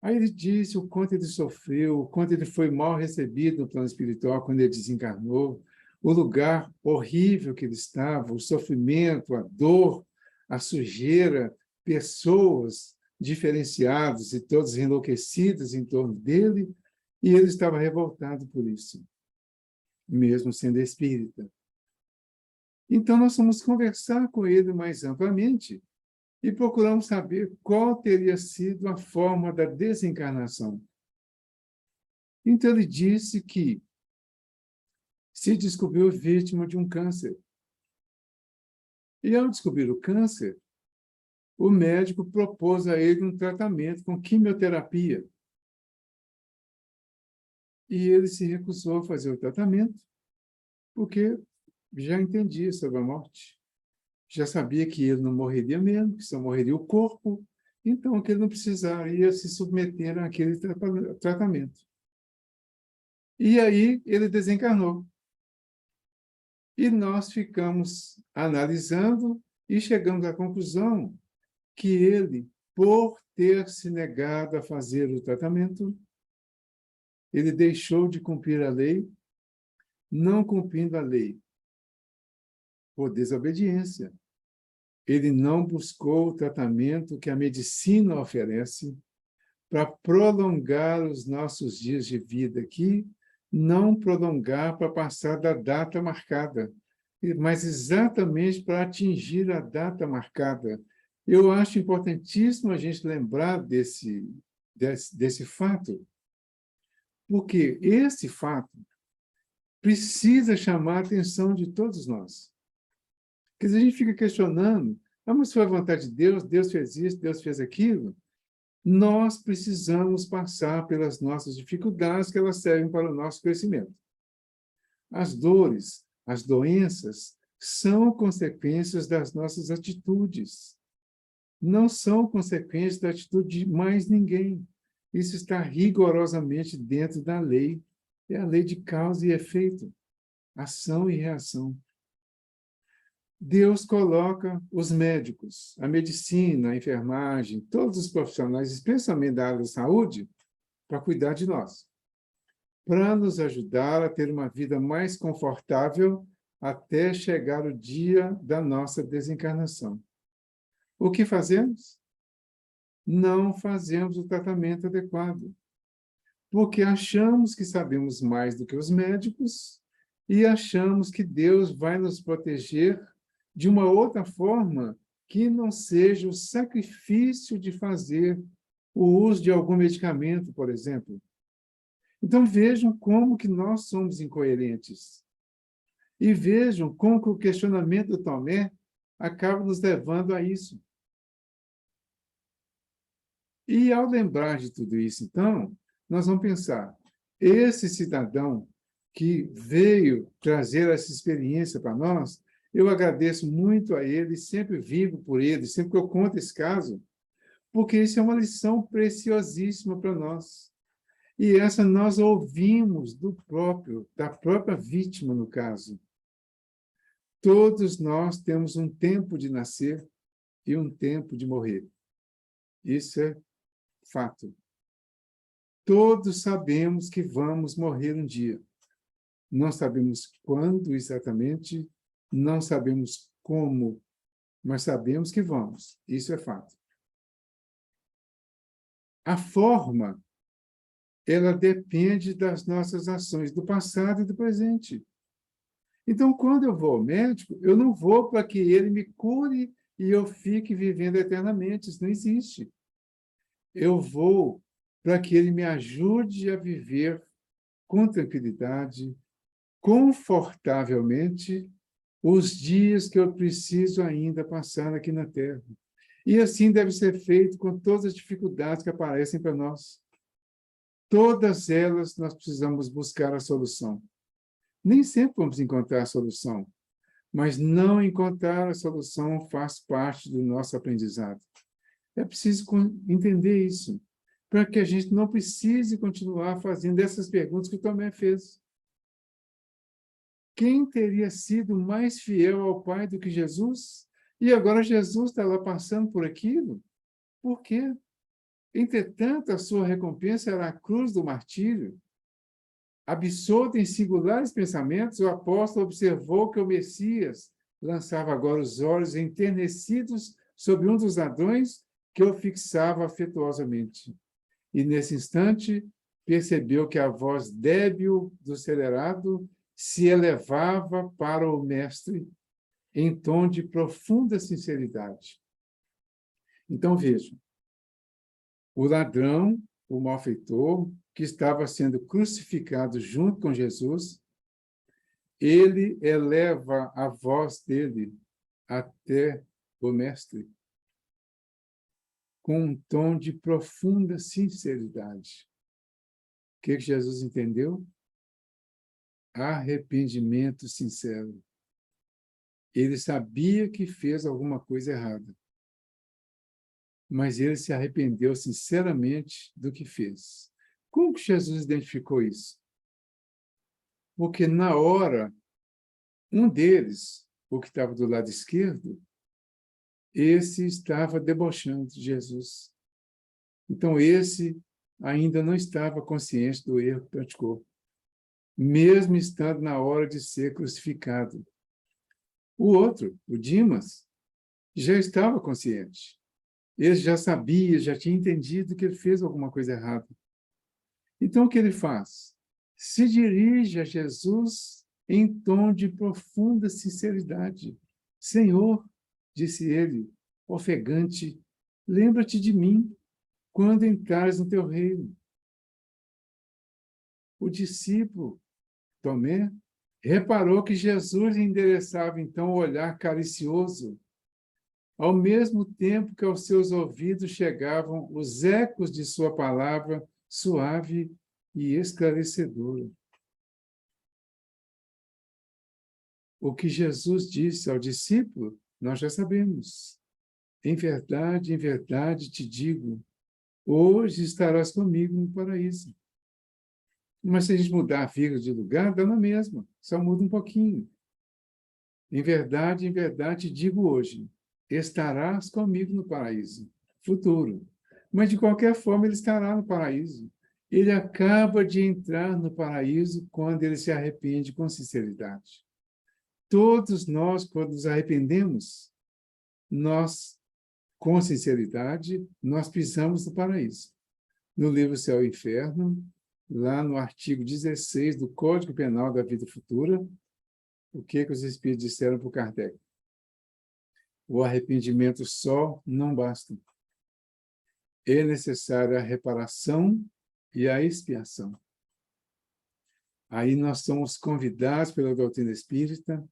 Aí ele disse o quanto ele sofreu, o quanto ele foi mal recebido no plano espiritual quando ele desencarnou, o lugar horrível que ele estava, o sofrimento, a dor, a sujeira, pessoas diferenciadas e todas enlouquecidas em torno dele, e ele estava revoltado por isso, mesmo sendo espírita. Então, nós vamos conversar com ele mais amplamente e procuramos saber qual teria sido a forma da desencarnação. Então, ele disse que se descobriu vítima de um câncer. E, ao descobrir o câncer, o médico propôs a ele um tratamento com quimioterapia. E ele se recusou a fazer o tratamento, porque já entendia sobre a morte. Já sabia que ele não morreria mesmo, que só morreria o corpo, então que ele não precisaria se submeter àquele tratamento. E aí ele desencarnou. E nós ficamos analisando e chegamos à conclusão que ele, por ter se negado a fazer o tratamento, ele deixou de cumprir a lei, não cumprindo a lei, por desobediência. Ele não buscou o tratamento que a medicina oferece para prolongar os nossos dias de vida aqui, não prolongar para passar da data marcada, mas exatamente para atingir a data marcada. Eu acho importantíssimo a gente lembrar desse fato, porque esse fato precisa chamar a atenção de todos nós. Porque a gente fica questionando, mas foi a vontade de Deus, Deus fez isso, Deus fez aquilo. Nós precisamos passar pelas nossas dificuldades, que elas servem para o nosso crescimento. As dores, as doenças, são consequências das nossas atitudes. Não são consequências da atitude de mais ninguém. Isso está rigorosamente dentro da lei. É a lei de causa e efeito, ação e reação. Deus coloca os médicos, a medicina, a enfermagem, todos os profissionais, especialmente da área da saúde, para cuidar de nós, para nos ajudar a ter uma vida mais confortável até chegar o dia da nossa desencarnação. O que fazemos? Não fazemos o tratamento adequado, porque achamos que sabemos mais do que os médicos e achamos que Deus vai nos proteger de uma outra forma que não seja o sacrifício de fazer o uso de algum medicamento, por exemplo. Então, vejam como que nós somos incoerentes. E vejam como que o questionamento do Tomé acaba nos levando a isso. E, ao lembrar de tudo isso, então, nós vamos pensar, esse cidadão que veio trazer essa experiência para nós, eu agradeço muito a ele, sempre vivo por ele, sempre que eu conto esse caso, porque isso é uma lição preciosíssima para nós. E essa nós ouvimos da própria vítima, no caso. Todos nós temos um tempo de nascer e um tempo de morrer. Isso é fato. Todos sabemos que vamos morrer um dia. Não sabemos quando exatamente, não sabemos como, mas sabemos que vamos. Isso é fato. A forma, ela depende das nossas ações do passado e do presente. Então, quando eu vou ao médico, eu não vou para que ele me cure e eu fique vivendo eternamente. Isso não existe. Eu vou para que ele me ajude a viver com tranquilidade, confortavelmente, os dias que eu preciso ainda passar aqui na Terra. E assim deve ser feito com todas as dificuldades que aparecem para nós. Todas elas nós precisamos buscar a solução. Nem sempre vamos encontrar a solução, mas não encontrar a solução faz parte do nosso aprendizado. É preciso entender isso, para que a gente não precise continuar fazendo essas perguntas que o Tomé fez. Quem teria sido mais fiel ao Pai do que Jesus? E agora Jesus está lá passando por aquilo? Por quê? Entretanto, a sua recompensa era a cruz do martírio. Absorto em singulares pensamentos, o apóstolo observou que o Messias lançava agora os olhos enternecidos sobre um dos ladrões que o fixava afetuosamente. E, nesse instante, percebeu que a voz débil do celerado se elevava para o mestre em tom de profunda sinceridade. Então, vejam, o ladrão, o malfeitor, que estava sendo crucificado junto com Jesus, ele eleva a voz dele até o mestre com um tom de profunda sinceridade. O que Jesus entendeu? Arrependimento sincero. Ele sabia que fez alguma coisa errada, mas ele se arrependeu sinceramente do que fez. Como que Jesus identificou isso? Porque na hora, um deles, o que estava do lado esquerdo, esse estava debochando de Jesus. Então, esse ainda não estava consciente do erro que praticou, mesmo estando na hora de ser crucificado. O outro, o Dimas, já estava consciente. Ele já sabia, já tinha entendido que ele fez alguma coisa errada. Então, o que ele faz? Se dirige a Jesus em tom de profunda sinceridade. Senhor, disse ele, ofegante, lembra-te de mim quando entrares no teu reino. O discípulo, Tomé, reparou que Jesus endereçava então o olhar caricioso, ao mesmo tempo que aos seus ouvidos chegavam os ecos de sua palavra suave e esclarecedora. O que Jesus disse ao discípulo, nós já sabemos. Em verdade te digo, hoje estarás comigo no paraíso. Mas se a gente mudar a vírgula de lugar, dá na mesma, só muda um pouquinho. Em verdade te digo hoje, estarás comigo no paraíso, futuro. Mas, de qualquer forma, ele estará no paraíso. Ele acaba de entrar no paraíso quando ele se arrepende com sinceridade. Todos nós, quando nos arrependemos, nós, com sinceridade, nós pisamos no paraíso. No livro Céu e Inferno, lá no artigo 16 do Código Penal da Vida Futura, o que os Espíritos disseram para o Kardec? O arrependimento só não basta. É necessária a reparação e a expiação. Aí nós somos convidados pela doutrina espírita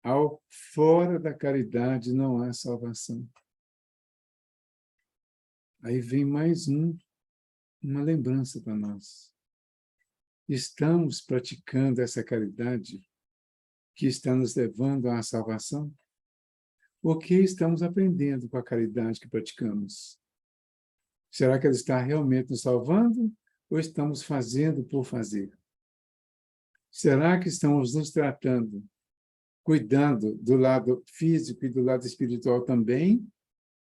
ao fora da caridade não há salvação. Aí vem mais uma lembrança para nós. Estamos praticando essa caridade que está nos levando à salvação? O que estamos aprendendo com a caridade que praticamos? Será que ela está realmente nos salvando ou estamos fazendo por fazer? Será que estamos nos tratando, cuidando do lado físico e do lado espiritual também?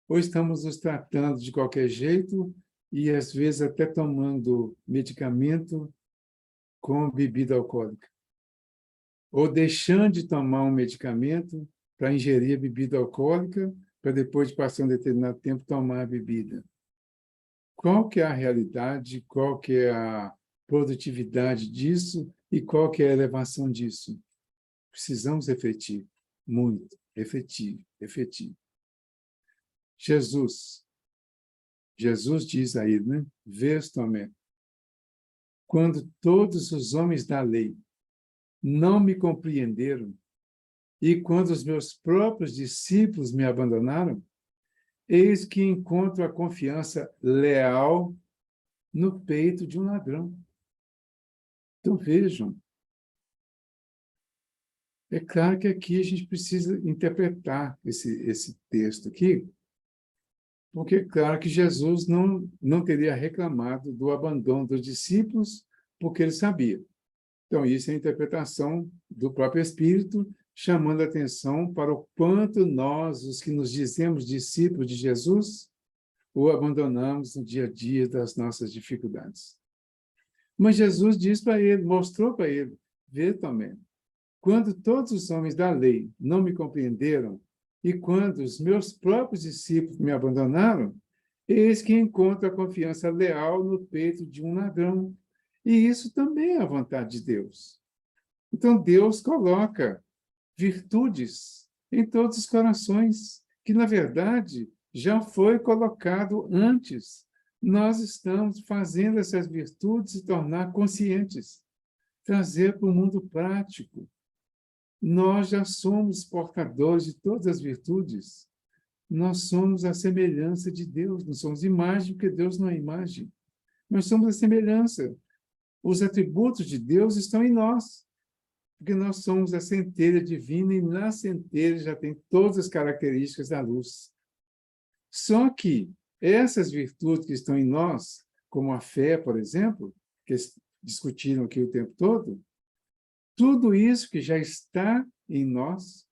Ou estamos nos tratando de qualquer jeito e, às vezes, até tomando medicamento com bebida alcoólica? Ou deixando de tomar um medicamento para ingerir a bebida alcoólica, para depois de passar um determinado tempo tomar a bebida? Qual que é a realidade, qual que é a produtividade disso e qual que é a elevação disso? Precisamos refletir muito, refletir. Jesus diz a ele, né? Vês, Tomé, quando todos os homens da lei não me compreenderam e quando os meus próprios discípulos me abandonaram, eis que encontro a confiança leal no peito de um ladrão. Então, vejam, é claro que aqui a gente precisa interpretar esse texto aqui, porque é claro que Jesus não teria reclamado do abandono dos discípulos, porque ele sabia. Então, isso é a interpretação do próprio Espírito, chamando a atenção para o quanto nós, os que nos dizemos discípulos de Jesus, ou abandonamos no dia a dia das nossas dificuldades. Mas Jesus diz para ele, mostrou para ele, vê também, quando todos os homens da lei não me compreenderam e quando os meus próprios discípulos me abandonaram, eis que encontro a confiança leal no peito de um ladrão. E isso também é a vontade de Deus. Então, Deus coloca virtudes em todos os corações, que, na verdade, já foi colocado antes. Nós estamos fazendo essas virtudes se tornar conscientes, trazer para o mundo prático. Nós já somos portadores de todas as virtudes. Nós somos a semelhança de Deus, não somos imagem, porque Deus não é imagem. Nós somos a semelhança. Os atributos de Deus estão em nós, porque nós somos a centelha divina e na centelha já tem todas as características da luz. Só que essas virtudes que estão em nós, como a fé, por exemplo, que discutiram aqui o tempo todo, tudo isso que já está em nós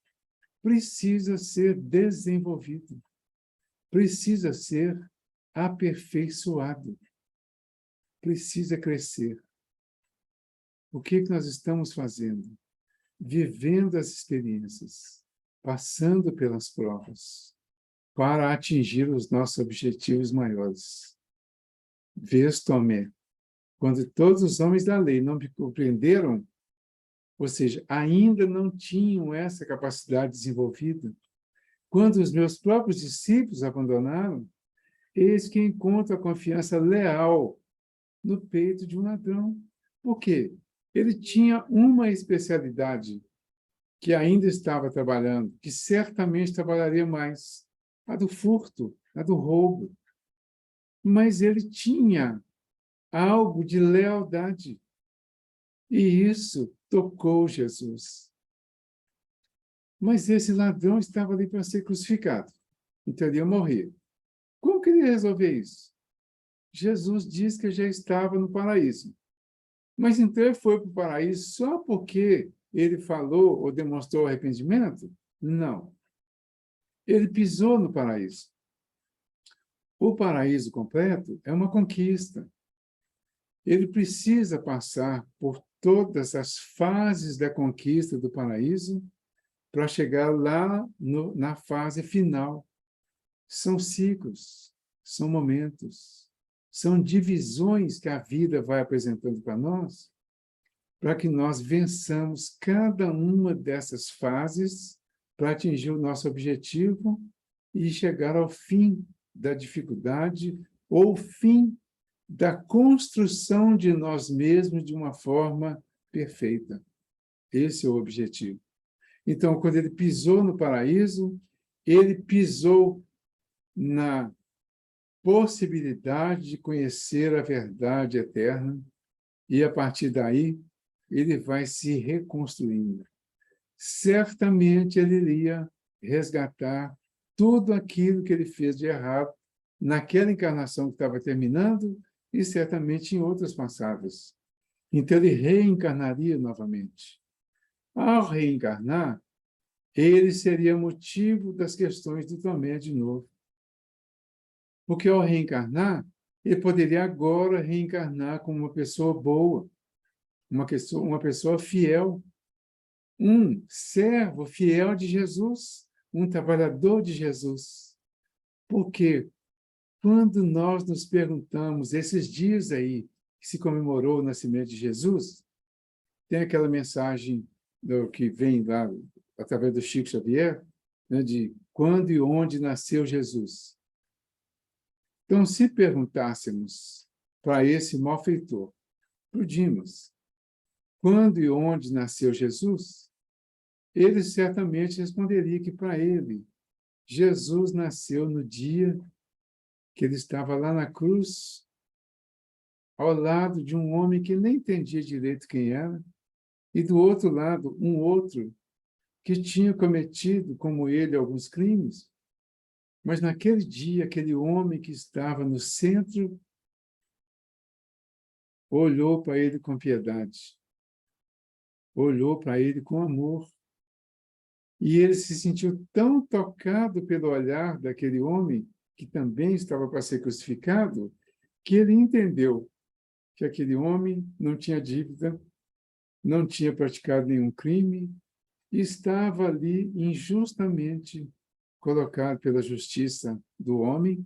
precisa ser desenvolvido, precisa ser aperfeiçoado, precisa crescer. O que nós estamos fazendo? Vivendo as experiências, passando pelas provas, para atingir os nossos objetivos maiores. Vês, Tomé, quando todos os homens da lei não me compreenderam, ou seja, ainda não tinham essa capacidade desenvolvida, quando os meus próprios discípulos abandonaram, eis que encontro a confiança leal no peito de um ladrão. Por quê? Ele tinha uma especialidade que ainda estava trabalhando, que certamente trabalharia mais, a do furto, a do roubo. Mas ele tinha algo de lealdade. E isso tocou Jesus. Mas esse ladrão estava ali para ser crucificado. Então ele ia morrer. Como que ele ia resolver isso? Jesus disse que já estava no paraíso. Mas então ele foi para o paraíso só porque ele falou ou demonstrou arrependimento? Não. Ele pisou no paraíso. O paraíso completo é uma conquista. Ele precisa passar por todas as fases da conquista do paraíso para chegar lá na fase final. São ciclos, são momentos, são divisões que a vida vai apresentando para nós, para que nós vençamos cada uma dessas fases para atingir o nosso objetivo e chegar ao fim da dificuldade ou o fim da construção de nós mesmos de uma forma perfeita. Esse é o objetivo. Então, quando ele pisou no paraíso, ele pisou na possibilidade de conhecer a verdade eterna e, a partir daí, ele vai se reconstruindo. Certamente ele iria resgatar tudo aquilo que ele fez de errado naquela encarnação que estava terminando e certamente em outras passadas. Então ele reencarnaria novamente. Ao reencarnar, ele seria motivo das questões do Tomé de novo. Porque ao reencarnar, ele poderia agora reencarnar como uma pessoa boa, uma pessoa fiel, um servo fiel de Jesus, um trabalhador de Jesus. Porque quando nós nos perguntamos, esses dias aí que se comemorou o nascimento de Jesus, tem aquela mensagem que vem lá através do Chico Xavier, né, de quando e onde nasceu Jesus. Então, se perguntássemos para esse malfeitor, para o Dimas, quando e onde nasceu Jesus, ele certamente responderia que para ele, Jesus nasceu no dia que ele estava lá na cruz, ao lado de um homem que nem entendia direito quem era, e do outro lado, um outro que tinha cometido, como ele, alguns crimes, mas naquele dia, aquele homem que estava no centro olhou para ele com piedade, olhou para ele com amor, e ele se sentiu tão tocado pelo olhar daquele homem que também estava para ser crucificado, que ele entendeu que aquele homem não tinha dívida, não tinha praticado nenhum crime, e estava ali injustamente colocado pela justiça do homem,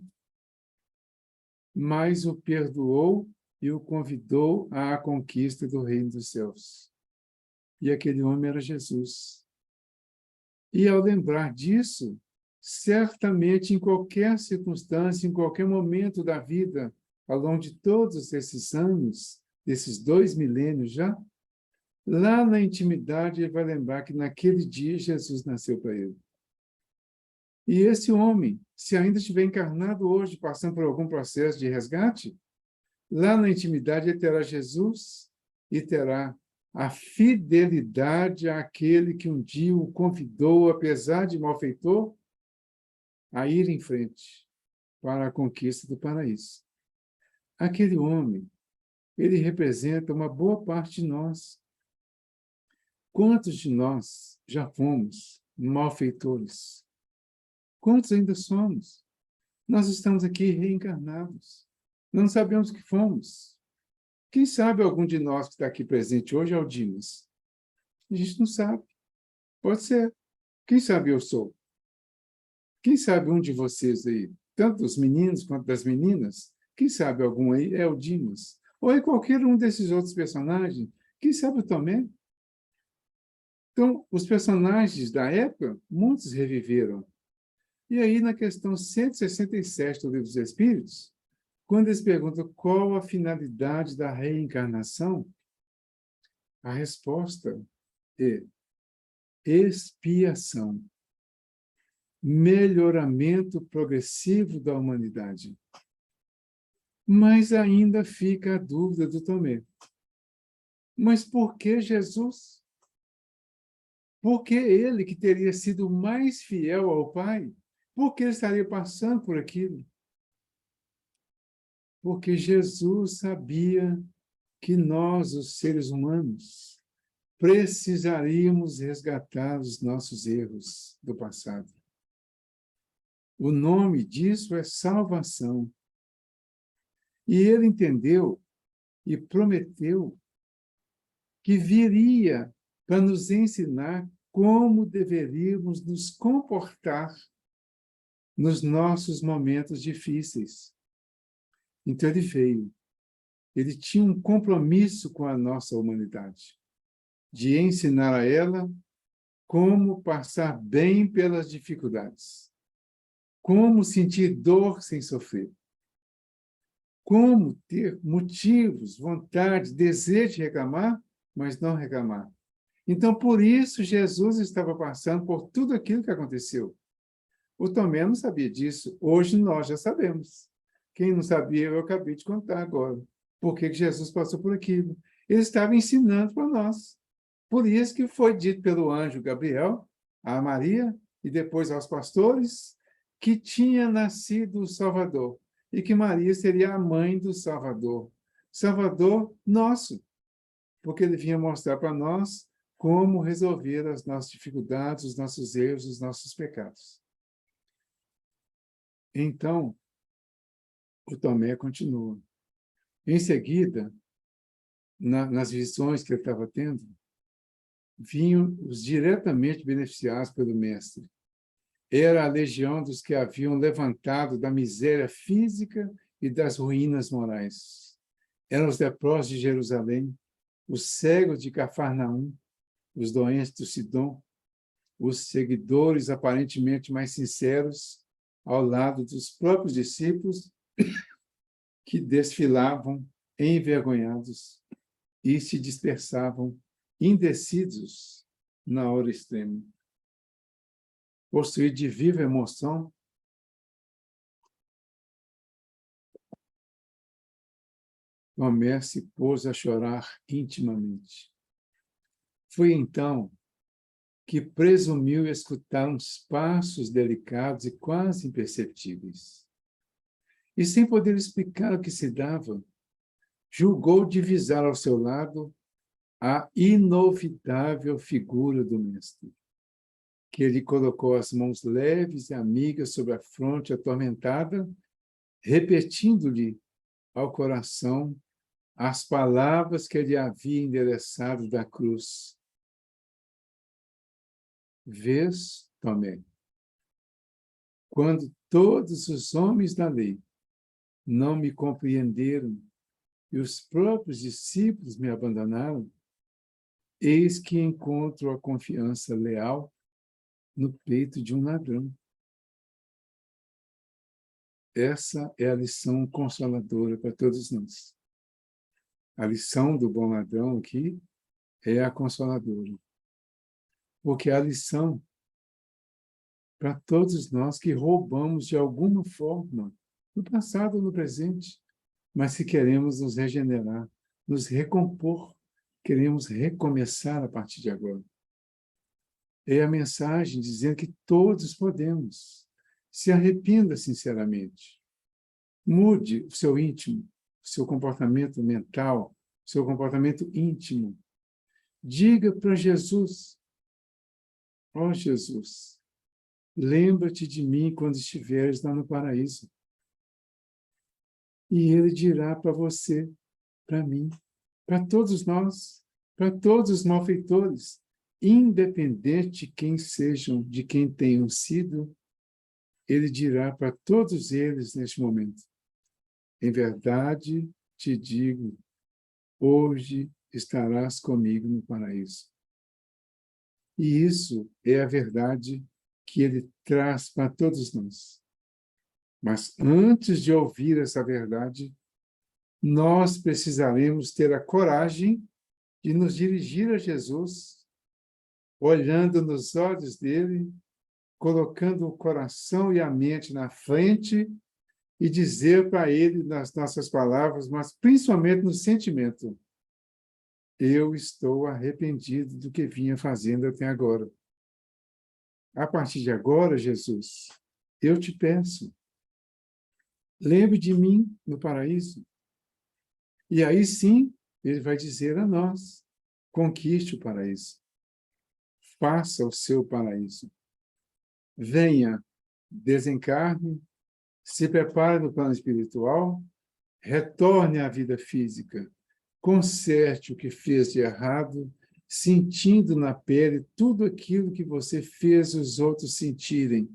mas o perdoou e o convidou à conquista do reino dos céus. E aquele homem era Jesus. E ao lembrar disso, certamente em qualquer circunstância, em qualquer momento da vida, ao longo de todos esses anos, desses 2 milênios já, lá na intimidade ele vai lembrar que naquele dia Jesus nasceu para ele. E esse homem, se ainda estiver encarnado hoje, passando por algum processo de resgate, lá na intimidade ele terá Jesus e terá a fidelidade àquele que um dia o convidou, apesar de malfeitor, a ir em frente para a conquista do paraíso. Aquele homem, ele representa uma boa parte de nós. Quantos de nós já fomos malfeitores? Quantos ainda somos? Nós estamos aqui reencarnados. Não sabemos o que fomos. Quem sabe algum de nós que está aqui presente hoje é o Dimas? A gente não sabe. Pode ser. Quem sabe eu sou? Quem sabe um de vocês aí, tanto dos meninos quanto das meninas, quem sabe algum aí é o Dimas? Ou é qualquer um desses outros personagens? Quem sabe o Tomé? Então, os personagens da época, muitos reviveram. E aí, na questão 167 do Livro dos Espíritos, quando eles perguntam qual a finalidade da reencarnação, a resposta é expiação, melhoramento progressivo da humanidade. Mas ainda fica a dúvida do Tomé. Mas por que Jesus? Por que ele, que teria sido mais fiel ao Pai, por que ele estaria passando por aquilo? Porque Jesus sabia que nós, os seres humanos, precisaríamos resgatar os nossos erros do passado. O nome disso é salvação. E ele entendeu e prometeu que viria para nos ensinar como deveríamos nos comportar nos nossos momentos difíceis. Então ele veio. Ele tinha um compromisso com a nossa humanidade, de ensinar a ela como passar bem pelas dificuldades, como sentir dor sem sofrer, como ter motivos, vontade, desejo de reclamar, mas não reclamar. Então, por isso, Jesus estava passando por tudo aquilo que aconteceu. O Tomé não sabia disso. Hoje nós já sabemos. Quem não sabia, eu acabei de contar agora. Por que Jesus passou por aquilo? Ele estava ensinando para nós. Por isso que foi dito pelo anjo Gabriel a Maria e depois aos pastores que tinha nascido o Salvador e que Maria seria a mãe do Salvador. Salvador nosso, porque ele vinha mostrar para nós como resolver as nossas dificuldades, os nossos erros, os nossos pecados. Então, o Tomé continua. Em seguida, nas visões que ele estava tendo, vinham os diretamente beneficiados pelo Mestre. Era a legião dos que haviam levantado da miséria física e das ruínas morais. Eram os leprosos de Jerusalém, os cegos de Cafarnaum, os doentes do Sidom, os seguidores aparentemente mais sinceros, ao lado dos próprios discípulos, que desfilavam envergonhados e se dispersavam indecisos na hora extrema. Possuído de viva emoção, Tomé se pôs a chorar intimamente. Foi então que presumiu escutar uns passos delicados e quase imperceptíveis. E, sem poder explicar o que se dava, julgou divisar ao seu lado a inovidável figura do Mestre. que ele colocou as mãos leves e amigas sobre a fronte atormentada, repetindo-lhe ao coração as palavras que ele havia endereçado da cruz. Vês, Tomé, quando todos os homens da lei não me compreenderam e os próprios discípulos me abandonaram, eis que encontro a confiança leal no peito de um ladrão. Essa é a lição consoladora para todos nós. A lição do bom ladrão aqui é a consoladora. Porque é a lição para todos nós que roubamos de alguma forma, no passado ou no presente, mas se queremos nos regenerar, nos recompor, queremos recomeçar a partir de agora. É a mensagem dizendo que todos podemos. Se arrependa sinceramente. Mude o seu íntimo, o seu comportamento mental, o seu comportamento íntimo. Diga para Jesus, ó Jesus, lembra-te de mim quando estiveres lá no paraíso. E ele dirá para você, para mim, para todos nós, para todos os malfeitores, independente de quem sejam, de quem tenham sido, ele dirá para todos eles neste momento, em verdade te digo, hoje estarás comigo no paraíso. E isso é a verdade que ele traz para todos nós. Mas antes de ouvir essa verdade, nós precisaremos ter a coragem de nos dirigir a Jesus, olhando nos olhos dele, colocando o coração e a mente na frente e dizer para ele nas nossas palavras, mas principalmente no sentimento, eu estou arrependido do que vinha fazendo até agora. A partir de agora, Jesus, eu te peço, lembre de mim no paraíso. E aí sim, ele vai dizer a nós, conquiste o paraíso. Faça o seu paraíso. Venha, desencarne, se prepare no plano espiritual, retorne à vida física, conserte o que fez de errado, sentindo na pele tudo aquilo que você fez os outros sentirem.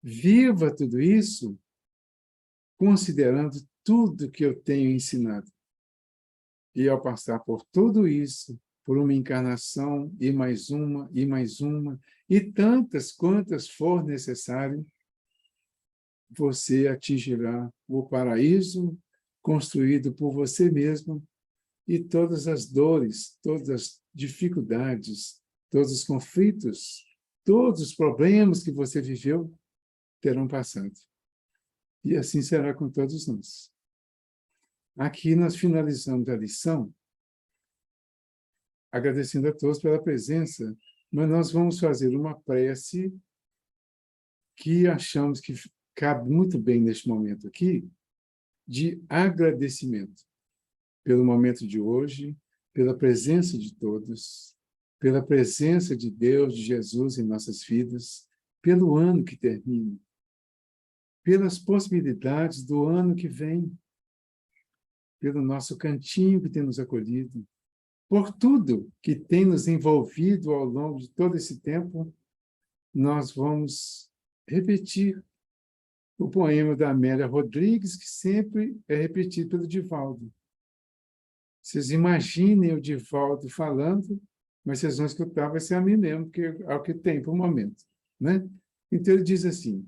Viva tudo isso considerando tudo que eu tenho ensinado. E ao passar por tudo isso, por uma encarnação, e mais uma, e tantas quantas for necessário, você atingirá o paraíso construído por você mesmo e todas as dores, todas as dificuldades, todos os conflitos, todos os problemas que você viveu terão passado. E assim será com todos nós. Aqui nós finalizamos a lição, agradecendo a todos pela presença, mas nós vamos fazer uma prece que achamos que cabe muito bem neste momento aqui, de agradecimento pelo momento de hoje, pela presença de todos, pela presença de Deus, de Jesus em nossas vidas, pelo ano que termina, pelas possibilidades do ano que vem, pelo nosso cantinho que tem nos acolhido, por tudo que tem nos envolvido ao longo de todo esse tempo, nós vamos repetir o poema da Amélia Rodrigues, que sempre é repetido pelo Divaldo. Vocês imaginem o Divaldo falando, mas vocês vão escutar, vai ser a mim mesmo, que é o que tem por momento, né? Então ele diz assim,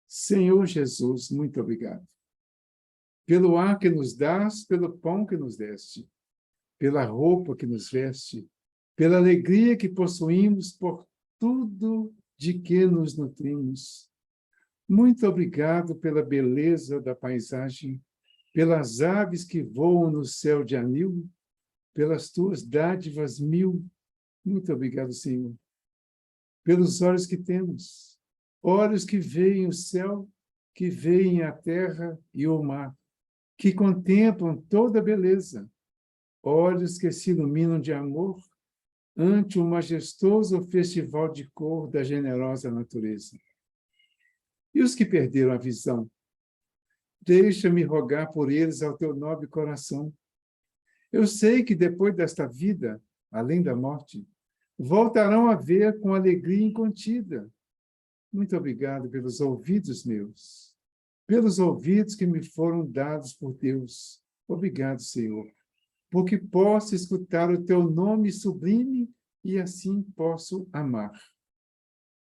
Senhor Jesus, muito obrigado. Pelo ar que nos dás, pelo pão que nos deste, pela roupa que nos veste, pela alegria que possuímos, por tudo de que nos nutrimos. Muito obrigado pela beleza da paisagem, pelas aves que voam no céu de anil, pelas tuas dádivas mil. Muito obrigado, Senhor. Pelos olhos que temos, olhos que veem o céu, que veem a terra e o mar, que contemplam toda a beleza, olhos que se iluminam de amor, ante o majestoso festival de cor da generosa natureza. E os que perderam a visão, deixa-me rogar por eles ao teu nobre coração. Eu sei que depois desta vida, além da morte, voltarão a ver com alegria incontida. Muito obrigado pelos ouvidos meus, pelos ouvidos que me foram dados por Deus. Obrigado, Senhor, porque posso escutar o teu nome sublime e assim posso amar.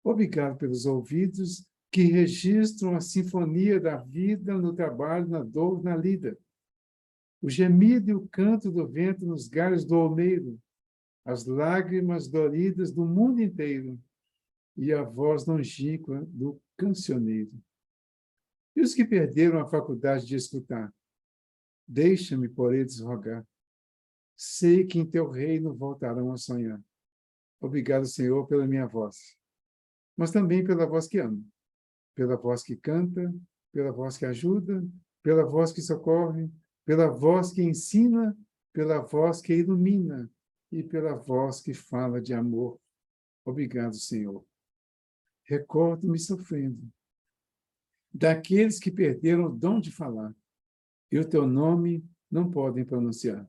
Obrigado pelos ouvidos que registram a sinfonia da vida no trabalho, na dor, na lida. O gemido e o canto do vento nos galhos do olmeiro, as lágrimas doridas do mundo inteiro e a voz longínqua do cancioneiro. E os que perderam a faculdade de escutar, deixa-me por eles rogar. Sei que em teu reino voltarão a sonhar. Obrigado, Senhor, pela minha voz, mas também pela voz que amo, pela voz que canta, pela voz que ajuda, pela voz que socorre, pela voz que ensina, pela voz que ilumina e pela voz que fala de amor. Obrigado, Senhor. Recordo-me sofrendo daqueles que perderam o dom de falar e o teu nome não podem pronunciar.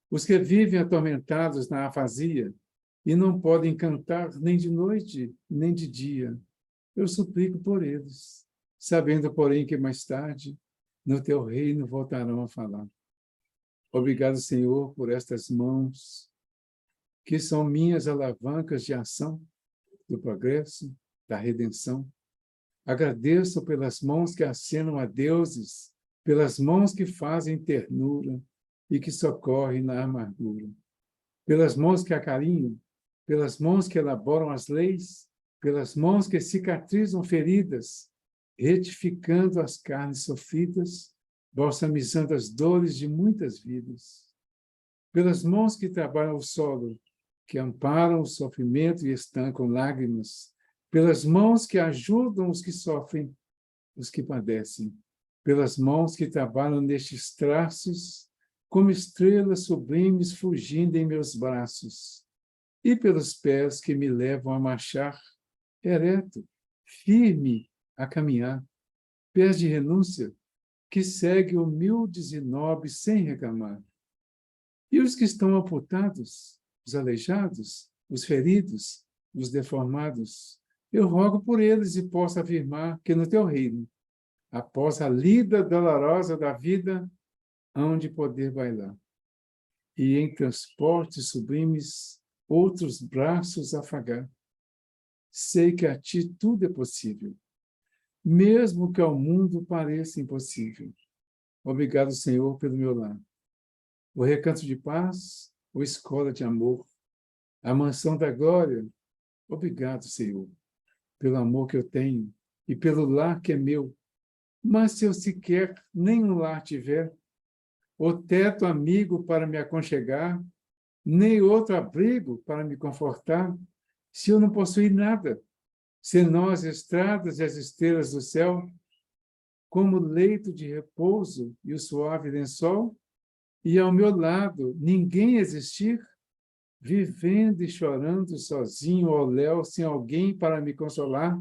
Os que vivem atormentados na afasia e não podem cantar nem de noite, nem de dia. Eu suplico por eles, sabendo, porém, que mais tarde, no teu reino, voltarão a falar. Obrigado, Senhor, por estas mãos, que são minhas alavancas de ação, do progresso, da redenção. Agradeço pelas mãos que acenam a deuses, pelas mãos que fazem ternura e que socorrem na amargura, pelas mãos que acarinham, pelas mãos que elaboram as leis, pelas mãos que cicatrizam feridas, retificando as carnes sofridas, balsamizando as dores de muitas vidas, pelas mãos que trabalham o solo, que amparam o sofrimento e estancam lágrimas, pelas mãos que ajudam os que sofrem, os que padecem, pelas mãos que trabalham nestes traços, como estrelas sublimes fugindo em meus braços, e pelos pés que me levam a marchar, ereto, firme a caminhar, pés de renúncia, que seguem humildes e nobres sem reclamar. E os que estão amputados, os aleijados, os feridos, os deformados, eu rogo por eles e posso afirmar que no teu reino, após a lida dolorosa da vida, hão de poder bailar. E em transportes sublimes, outros braços afagar. Sei que a ti tudo é possível, mesmo que ao mundo pareça impossível. Obrigado, Senhor, pelo meu lar. O recanto de paz, ou escola de amor, a mansão da glória. Obrigado, Senhor, pelo amor que eu tenho e pelo lar que é meu. Mas se eu sequer nenhum lar tiver, o teto amigo para me aconchegar, nem outro abrigo para me confortar, se eu não possuir nada, senão as estradas e as estrelas do céu, como leito de repouso e o suave lençol, e ao meu lado ninguém existir, vivendo e chorando sozinho ao léu, sem alguém para me consolar,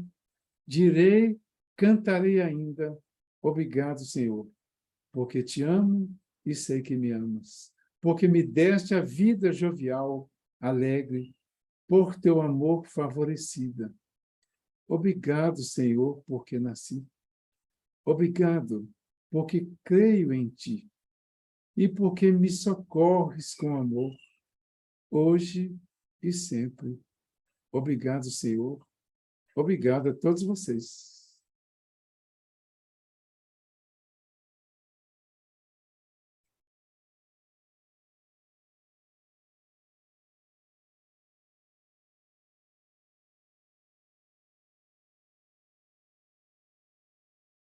direi, cantarei ainda, obrigado, Senhor, porque te amo e sei que me amas, porque me deste a vida jovial, alegre, por teu amor favorecida. Obrigado, Senhor, porque nasci. Obrigado, porque creio em ti e porque me socorres com amor, hoje e sempre. Obrigado, Senhor. Obrigado a todos vocês.